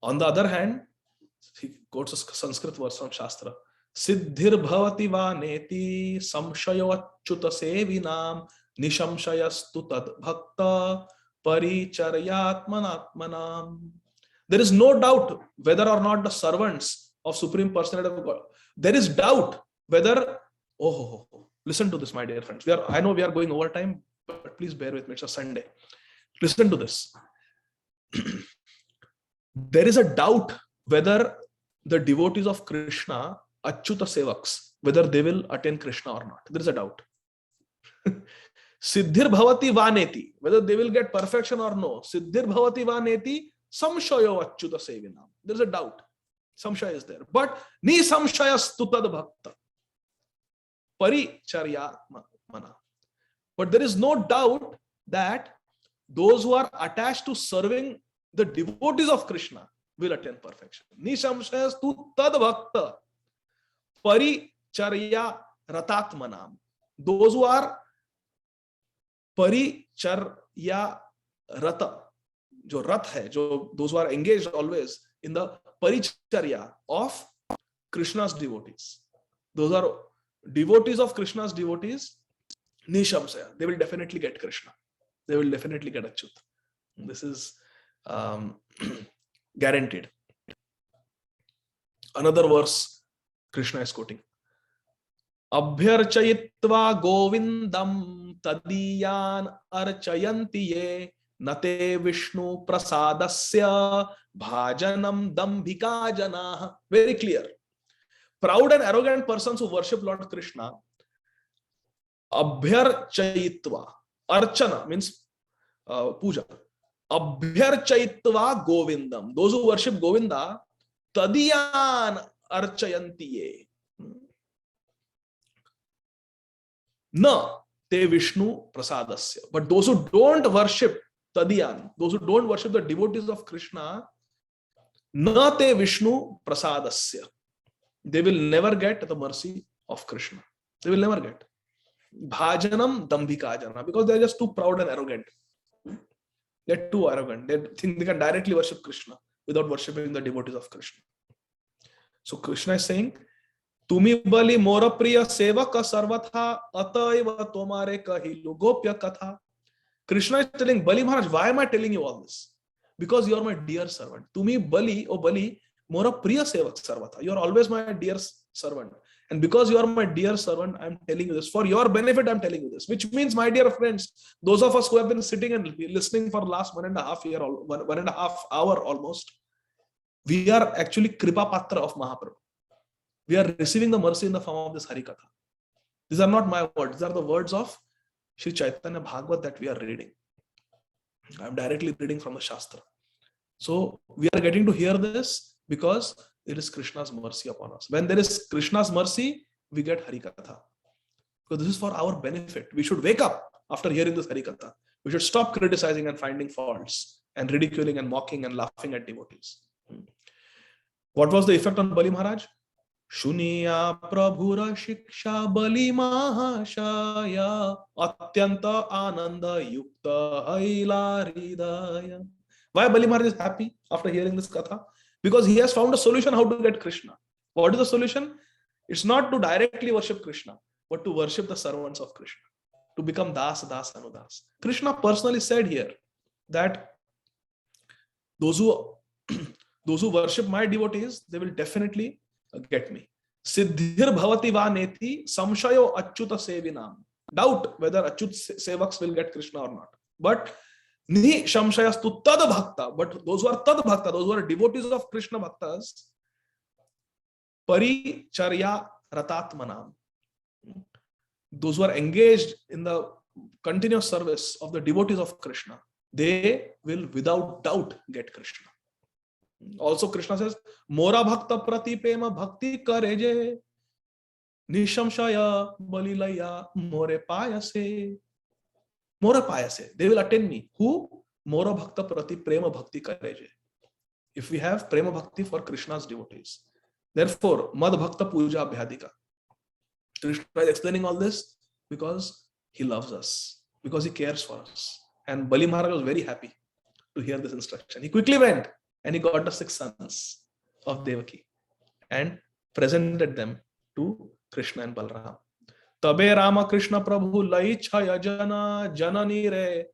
On the other hand, he quotes a Sanskrit verse from Shastra. Siddhir bhavati va neti samshayo achyuta sevinam nishamshayastu tad bhakta paricharyatmanatmanam. There is no doubt whether or not the servants of Supreme Personality of God. There is doubt whether. Listen to this, my dear friends. I know we are going over time, but please bear with me. It's a Sunday. Listen to this. There is a doubt whether the devotees of Krishna, Achyuta Sevaks, whether they will attain Krishna or not. There is a doubt. Siddhir bhavati vaneti, whether they will get perfection or no. Siddhir bhavati vaneti samshayo achyuta sevinam. There is a doubt. Samshaya is there. But ni samshaya stutad bhakta paricharya mana. But there is no doubt that those who are attached to serving the devotees of Krishna will attain perfection. Ni samshaya stutad bhakta paricharya ratatmanam. Those who are paricharya rata, jo rat hai, those who are engaged always in the paricharya of Krishna's devotees. Those are devotees of Krishna's devotees. Nishamsaya, they will definitely get Krishna. They will definitely get Achyut. This is guaranteed. Another verse Krishna is quoting. Abhyarchayitva govindam tadiyan archayanti ye nate vishnu prasadasya bhajanam dambhika janah. Very clear. Proud and arrogant persons who worship Lord Krishna, abhyarchayitva, archana means puja. Abhyarchayitva govindam, those who worship Govinda, tadiyan archayanti ye. Na te Vishnu prasadasya. But those who don't worship Tadiyan, those who don't worship the devotees of Krishna, na te Vishnu prasadasya. They will never get the mercy of Krishna. They will never get. Bhajanam dambhika jana. Because they are just too proud and arrogant. They are too arrogant. They think they can directly worship Krishna without worshipping the devotees of Krishna. So Krishna is saying, Tumi bali mora priya sevaka sarvatha ataiva tomare kahilu gopya katha. Krishna is telling Bali Maharaj, why am I telling you all this? Because you are my dear servant. Tumi bali, O Bali, mora priya sevak sarvatha. You are always my dear servant. And because you are my dear servant, I am telling you this. For your benefit, I am telling you this. Which means, my dear friends, those of us who have been sitting and listening for the last 1.5 hour almost, we are actually Kripa Patra of Mahaprabhu. We are receiving the mercy in the form of this Harikatha. These are not my words. These are the words of Sri Chaitanya Bhagavad that we are reading. I am directly reading from the Shastra. So we are getting to hear this because there is Krishna's mercy upon us. When there is Krishna's mercy, we get Harikatha. Because this is for our benefit. We should wake up after hearing this Harikatha. We should stop criticizing and finding faults and ridiculing and mocking and laughing at devotees. What was the effect on Bali Maharaj? Shuniya Prabhura Shiksha Bali Mahashaya Atyanta Ananda Yukta Haila Hridaya. Why Bali Maharaj is happy after hearing this katha? Because he has found a solution how to get Krishna. What is the solution? It's not to directly worship Krishna, but to worship the servants of Krishna. To become Das, Das, Anudas. Krishna personally said here that those who worship my devotees, they will definitely get me. Siddhir bhavati va neti samshayo achyuta sevinam. Doubt whether Achyut sevaks will get Krishna or not. But ni shamshayastu tad bhakta. But those who are tad bhakta, those who are devotees of Krishna bhaktas, paricharya ratatmanam. Those who are engaged in the continuous service of the devotees of Krishna, they will without doubt get Krishna. Also Krishna says, Mora bhakta prati prema bhakti kareje nishamshaya balilaya more payase. More payase. They will attain me. Who? Mora bhakta prati prema bhakti kareje. If we have prema bhakti for Krishna's devotees. Therefore, mad bhakta puja abhyadika. Krishna is explaining all this because he loves us, because he cares for us. And Bali Maharaj was very happy to hear this instruction. He quickly went and he got the 6 sons of Devaki and presented them to Krishna and Balram. Tabe Rama Krishna Prabhu lai chaya jana janani re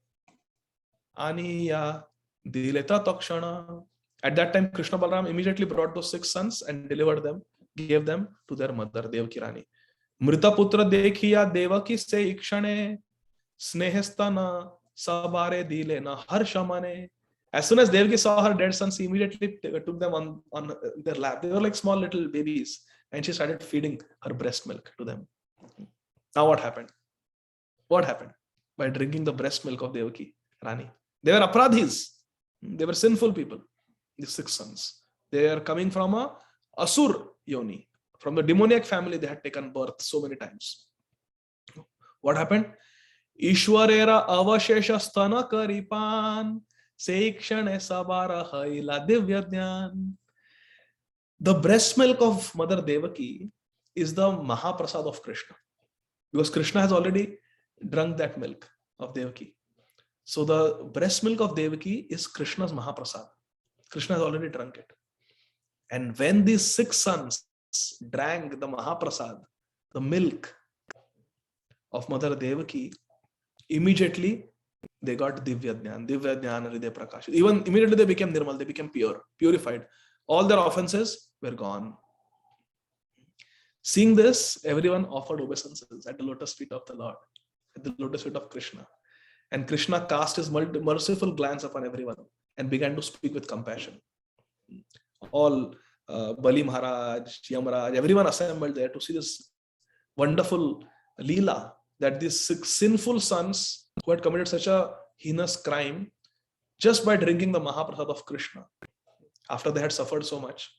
aniya dileta takshana. At that time, Krishna Balram immediately brought those 6 sons and delivered them, gave them to their mother, Devaki Rani. Mrita putra dekhiya Devaki se ikshane snehestana sabare dilena harshamane. As soon as Devaki saw her dead sons, she immediately took them on their lap. They were like small little babies, and she started feeding her breast milk to them. Now what happened? What happened? By drinking the breast milk of Devaki Rani. They were aparādhis. They were sinful people. The 6 sons. They are coming from a asur yoni. From the demoniac family, they had taken birth so many times. What happened? Ishwarera avashesha sthana karipan seikshane sabara haila divyadyan. The breast milk of Mother Devaki is the Mahaprasad of Krishna. Because Krishna has already drunk that milk of Devaki. So the breast milk of Devaki is Krishna's Mahaprasad. Krishna has already drunk it. And when these 6 sons drank the Mahaprasad, the milk of Mother Devaki, immediately they got Divya Jnana, Hriday Prakash. Even immediately they became Nirmal, they became pure, purified. All their offenses were gone. Seeing this, everyone offered obeisances at the lotus feet of the Lord, at the lotus feet of Krishna. And Krishna cast his merciful glance upon everyone and began to speak with compassion. All Bali Maharaj, Yamaraj, everyone assembled there to see this wonderful Leela, that these 6 sinful sons who had committed such a heinous crime just by drinking the Mahaprasad of Krishna, after they had suffered so much,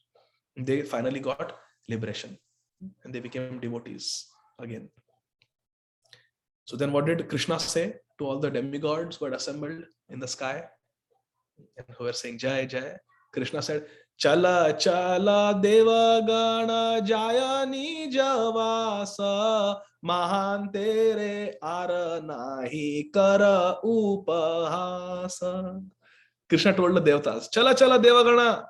they finally got liberation and they became devotees again. So then what did Krishna say to all the demigods who had assembled in the sky and who were saying Jai Jai? Krishna said, Chala chala devagana jaya nijavasa mahan tere ara nahi kara upahasa. Krishna told the devatas, Chala chala devagana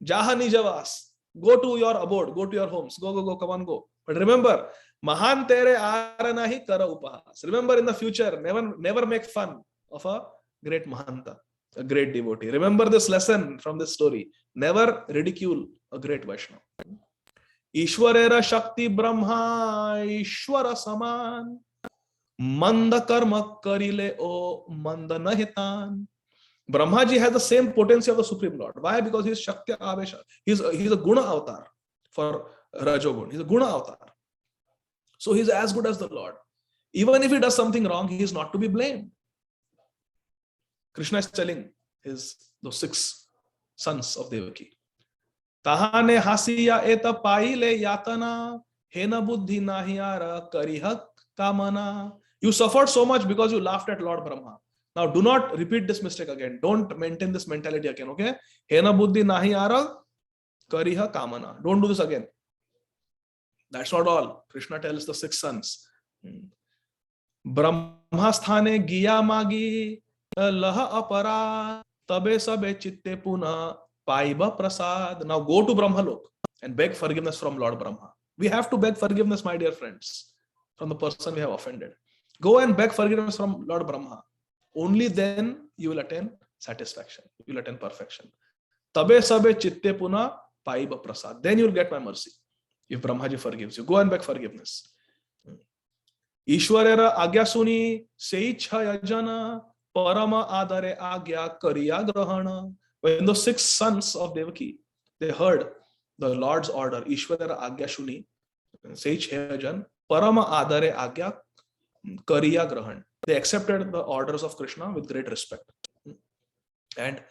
jaha nijavas. Go to your abode, go to your homes, go, come on, go. But remember, mahan tere ara nahi kara upahas. Remember, in the future, never make fun of a great mahanta, a great devotee. Remember this lesson from this story. Never ridicule a great Vaishnava. Ishwarera Shakti Brahma Ishwara Saman Manda Karma Karile O Manda Nahitan. Brahmaji has the same potency of the Supreme Lord. Why? Because he is Shakti Avesha. He's a Guna avatar for Rajogun. He's a Guna avatar. So he's as good as the Lord. Even if he does something wrong, he is not to be blamed. Krishna is telling those 6 sons of Devaki. Tahane hasiya eta paile yatana hena buddhi nahiara karihak kamana. You suffered so much because you laughed at Lord Brahma. Now do not repeat this mistake again. Don't maintain this mentality again, okay? Hena buddhi nahiara kariha kamana. Don't do this again. That's not all. Krishna tells the 6 sons. Brahmasthane giya magi laha aparādha tabe sabe chitte puna paiba prasad. Now go to Brahmalok and beg forgiveness from Lord Brahma. We have to beg forgiveness, my dear friends, from the person we have offended. Go and beg forgiveness from Lord Brahma. Only then you will attain satisfaction. You will attain perfection. Tabe sabe chitte puna paiba prasad. Then you will get my mercy. If Brahmaji forgives you, go and beg forgiveness. Ishwarera agya suni seichha yajana parama adare agya kariya grahana. When those 6 sons of Devaki, they heard the Lord's order, Ishwarera agya shuni seichha yajana parama adare agya kariya grahan. They accepted the orders of Krishna with great respect. And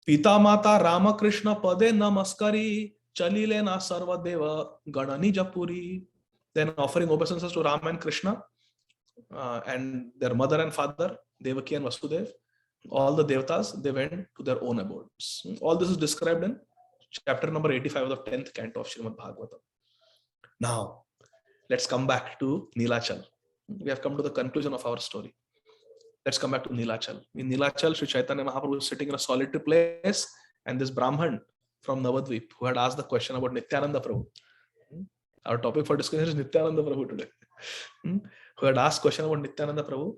Pita Mata Rama Krishna Pade Namaskari Chalilena Sarvadeva Gadani Japuri. Then offering obeisances to Rama and Krishna and their mother and father, Devaki and Vasudev, all the devatas, they went to their own abodes. All this is described in chapter number 85 of the 10th canto of Srimad Bhagavatam. Now, let's come back to Nilachal. We have come to the conclusion of our story. Let's come back to Nilachal. In Nilachal, Sri Chaitanya Mahaprabhu is sitting in a solitary place, and this Brahman from Navadvip who had asked the question about Nityananda Prabhu. Our topic for discussion is Nityananda Prabhu today. Who had asked question about Nityananda Prabhu.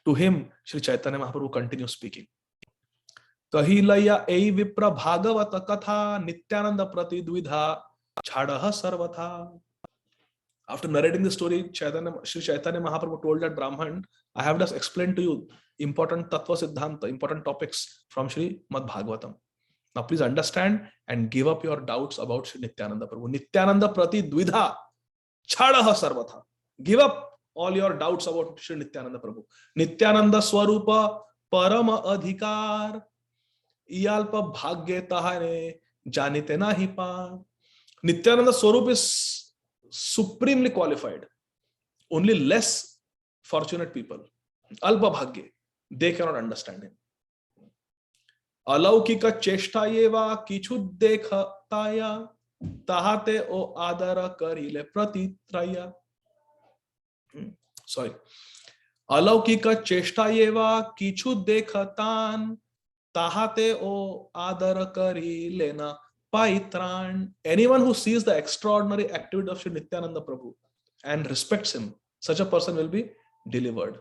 To him, Sri Chaitanya Mahaprabhu continues speaking. Kahilaya ei vipra bhagavata katha Nityananda prati dvidha chadaha sarvatha. After narrating the story, Sri Chaitanya Mahaprabhu told that Brahman, I have just explained to you important Tattva Siddhanta, important topics from Sri Mad Bhagavatam. Now please understand and give up your doubts about Sri Nityananda Prabhu. Nityananda prati dvidha chadaha sarvatha. Give up all your doubts about Sri Nityananda Prabhu. Nityananda Swarupa Parama Adhikar Iyalpa Bhagye Tahane Janite Nahi Pa. Nityananda Swarup is supremely qualified. Only less fortunate people, Alpa Bhagye, they cannot understand him. Alaukika cheshta yeva kichu dekhataya tahate o adara karile pratitraya. Sorry. Alaukika cheshta yeva kichu dekhatan tahate o adara karile na paitran. Anyone who sees the extraordinary activity of Sri Nityananda Prabhu and respects him, such a person will be delivered.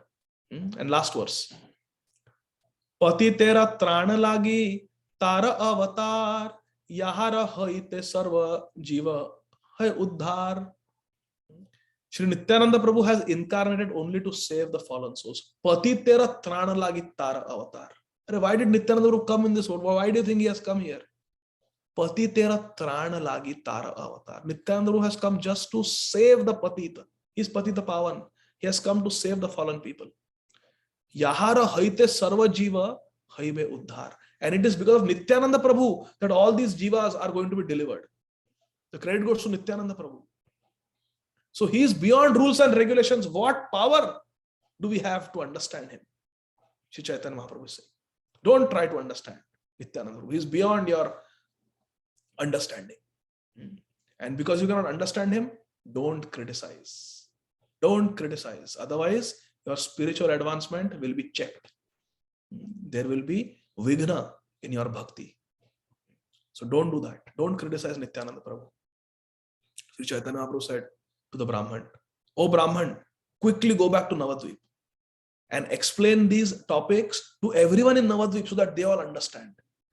And last verse. Pati tera trana lagi tara avatar yahara haite sarva jiva hai uddhar. Sri Nityananda Prabhu has incarnated only to save the fallen souls. Pati tera trana lagi tara avatar. Why did Nityananda Prabhu come in this world? Why do you think he has come here? Pati tera trana lagi tara avatar. Nityananda Prabhu has come just to save the patita. He is patita pavan. He has come to save the fallen people. Yahara haite sarva jiva haive uddhar. And it is because of Nityananda Prabhu that all these jivas are going to be delivered. The credit goes to Nityananda Prabhu. So he is beyond rules and regulations. What power do we have to understand him? Sri Chaitanya Mahaprabhu is saying. Don't try to understand Nityananda Prabhu. He is beyond your understanding. And because you cannot understand him, don't criticize. Don't criticize. Otherwise, your spiritual advancement will be checked. There will be vighna in your bhakti. So don't do that. Don't criticize Nityananda Prabhu. Sri Chaitanya Mahaprabhu said to the Brahman, "O Brahman, quickly go back to Navadvip and explain these topics to everyone in Navadvip so that they all understand."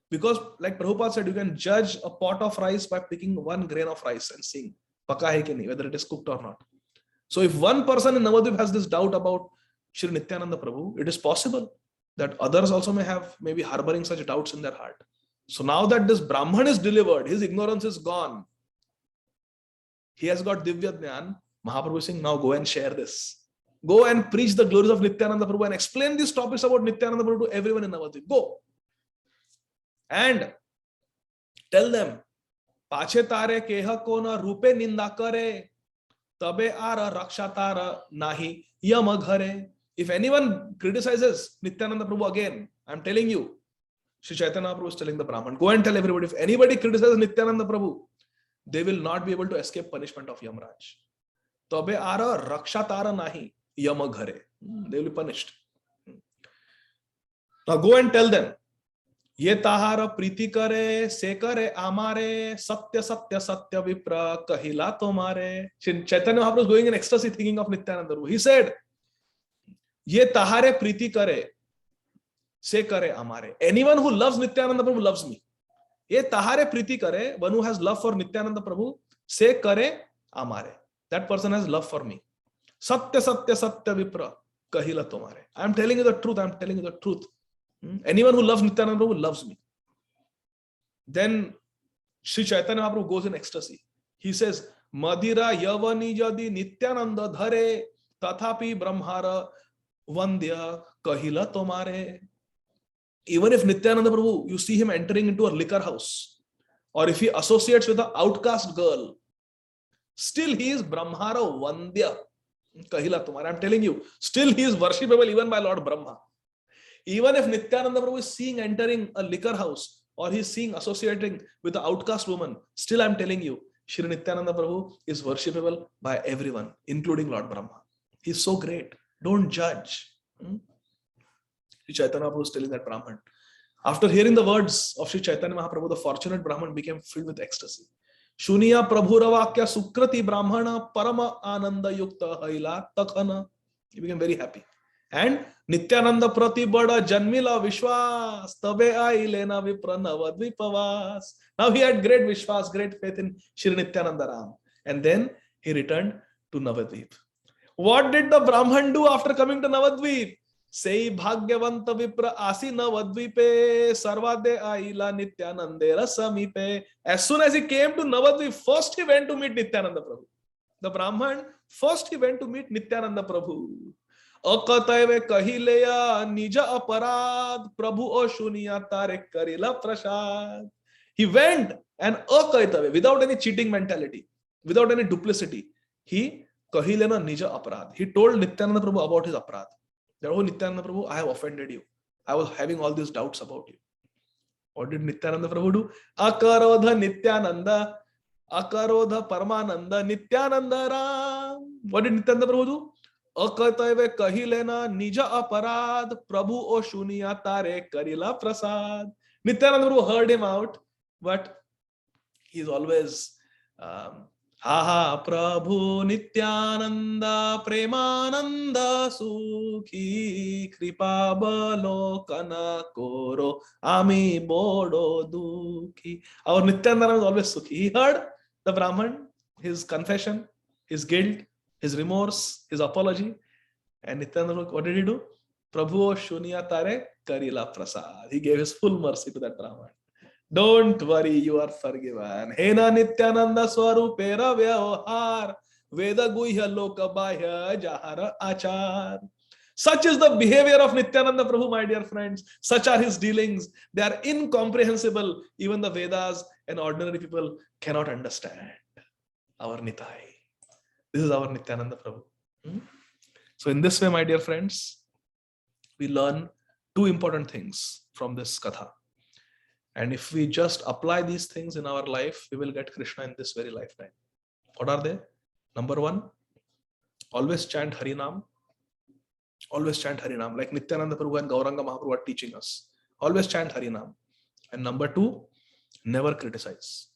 Because like Prabhupada said, you can judge a pot of rice by picking one grain of rice and seeing paka hai ki nahi, whether it is cooked or not. So if one person in Navadvip has this doubt about Sri Nityananda Prabhu, it is possible that others also may have maybe harboring such doubts in their heart. So now that this Brahman is delivered, his ignorance is gone. He has got Divya Jnana. Mahaprabhu is saying, now go and share this. Go and preach the glories of Nityananda Prabhu and explain these topics about Nityananda Prabhu to everyone in Navadvip. Go. And tell them, Pache tare keha kona rupe ninda kare, tabe ara raksha tara nahi yama ghare. If anyone criticizes Nityananda Prabhu again, I'm telling you, Sri Chaitanya Prabhu is telling the Brahman, go and tell everybody, if anybody criticizes Nityananda Prabhu, they will not be able to escape punishment of Yamraj. Tabe ara raksha tara nahi yama ghare. They will be punished. Now go and tell them, ye tahara priti kare, se kare amare, satya satya satya vipra kahila tomare. Chaitanya Mahaprabhu is going in ecstasy thinking of Nityananda Prabhu. He said, ye tahare priti kare, se kare amare. Anyone who loves Nityananda Prabhu loves me. Ye tahare priti kare, one who has love for Nityananda Prabhu, se kare amare. That person has love for me. Satya satya satya vipra kahila tomare. I am telling you the truth. I am telling you the truth. Anyone who loves Nityananda Prabhu loves me. Then Sri Chaitanya Mahaprabhu goes in ecstasy. He says, Madira yavani jadi Nityananda dhare tathapi brahmara vandya kahila tomare. Even if Nityananda Prabhu, you see him entering into a liquor house, or if he associates with an outcast girl, still he is brahmara vandya kahila tomare. I'm telling you, still he is worshipable even by Lord Brahma. Even if Nityananda Prabhu is seeing entering a liquor house or he is seeing associating with the outcast woman, still I'm telling you, Shri Nityananda Prabhu is worshipable by everyone, including Lord Brahma. He's so great. Don't judge. Shri Chaitanya Prabhu is telling that Brahman, After hearing the words of Sri Chaitanya Mahaprabhu, the fortunate Brahman became filled with ecstasy. Shuniya Prabhuravakya Sukrati Brahmana Parama Ananda Yukta Haila Takhana. He became very happy. And Nityānanda Prati Bada Janmila Vishwas Tabe Ailena Vipranava Dvipavas. Now he had great Vishwas, great faith in Shri Nityānanda Ram. And then he returned to Navadvip. What did the Brahman do after coming to Navadvip? Sei Bhagyavanta Vipra Asi Navadvipe Sarvade Aila Nityānandera Samipe. As soon as he came to Navadvip, first he went to meet Nityānanda Prabhu. The Brahman, first he went to meet Nityānanda Prabhu. Akataive kahileya nija aparādha Prabhu o shuniya tare karila prasad. He went and akaitave, without any cheating mentality, without any duplicity, he kahilena nija aparādha. He told Nityānanda Prabhu about his aparādha. That, oh Nityānanda Prabhu, I have offended you. I was having all these doubts about you. What did Nityānanda Prabhu do? Akarodha Nityānanda, akarodha Paramananda, Nityānanda Ram. What did Nityānanda Prabhu do? Akataive kahilena nija aparādha Prabhu o shuniya tare karila prasad. Nityānanda Prabhu heard him out, but he's always Aha Prabhu Nityānanda Premananda Sukhi Kripa Balokana Koro Ami Bodo Dukhi. Our Nityānanda was always Sukhi. He heard the Brahman, his confession, his guilt, his remorse, his apology. And Nityānanda, what did he do? Prabhu Shunya Tare Karila Prasad. He gave his full mercy to that Brahman. Don't worry, you are forgiven. Hena Nityānanda Swarupera Vyavahar Veda Guhya Loka Bahya Jahara Achar. Such is the behavior of Nityānanda Prabhu, my dear friends. Such are his dealings. They are incomprehensible. Even the Vedas and ordinary people cannot understand. Our Nitai. This is our Nityānanda Prabhu. So in this way, my dear friends, we learn two important things from this Katha. And if we just apply these things in our life, we will get Krishna in this very lifetime. What are they? Number one, always chant Harinam. Always chant Harinam. Like Nityānanda Prabhu and Gauranga Mahaprabhu are teaching us. Always chant Harinam. And number two, never criticize.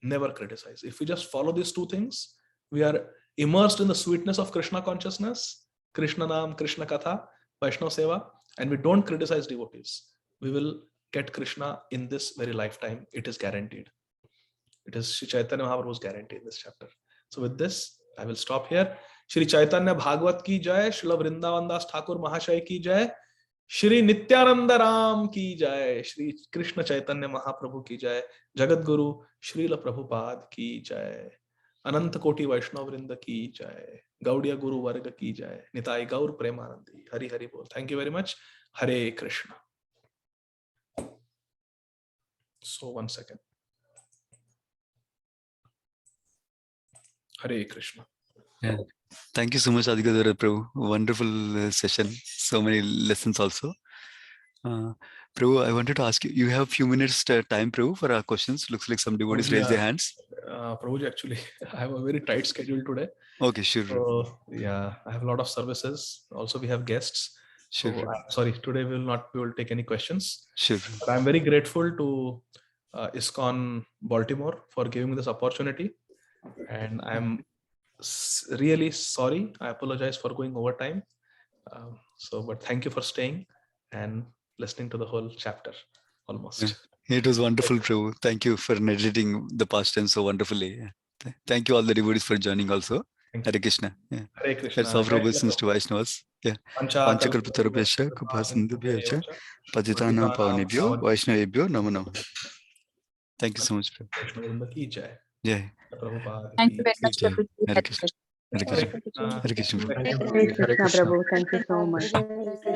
Never criticize. If we just follow these two things, we are immersed in the sweetness of Krishna consciousness, Krishna Nam, Krishna Katha, Vaishnava Seva, and we don't criticize devotees. We will get Krishna in this very lifetime. It is guaranteed. It is Sri Chaitanya Mahaprabhu's guarantee in this chapter. So with this, I will stop here. Shri Chaitanya Bhagavat ki jai, Srila Vrindavan Das Thakur Mahashay ki jai, Shri Nityānanda Ram ki jai, Shri Krishna Chaitanya Mahaprabhu ki jai, Jagat Guru Srila Prabhupada ki jai, Ananta Koti Vaishnava Vrinda ki jai, Gaudiya Guru Varga ki jai, Nitai Gaur Premanandi, Hari Hari Bol. Thank you very much. Hare Krishna. So 1 second. Hare Krishna. Yeah. Thank you so much, Ādi Gadādhara Prabhu. Wonderful session. So many lessons also. Prabhu, I wanted to ask you, you have a few minutes time, Prabhu, for our questions. Looks like some devotees raised their hands. Prabhuji, actually, I have a very tight schedule today. Okay, sure. So, yeah, I have a lot of services. Also, we have guests. Sure. So, sorry, today we will not be able to take any questions. Sure. But I'm very grateful to ISKCON Baltimore for giving me this opportunity. And I'm really sorry. I apologize for going over time. But thank you for staying and listening to the whole chapter almost. Yeah. It was wonderful, Prabhu. Thank you for narrating the past tense so wonderfully. Thank you all the devotees for joining also. Hare Krishna. Yeah. Hare Krishna. Let's offer obeisance to Vaishnavas. Yeah. Panchakalpatarubhyascha Krupasindubhyascha Patitanam Pavanebhyo Vaishnavebhyo Namo Namo. Thank you so much, Prabhu. Yeah. Thank you very much, Prabhu. Hare Krishna. Hare Krishna. Hare Krishna. Hare Krishna, Prabhu. Thank you so much.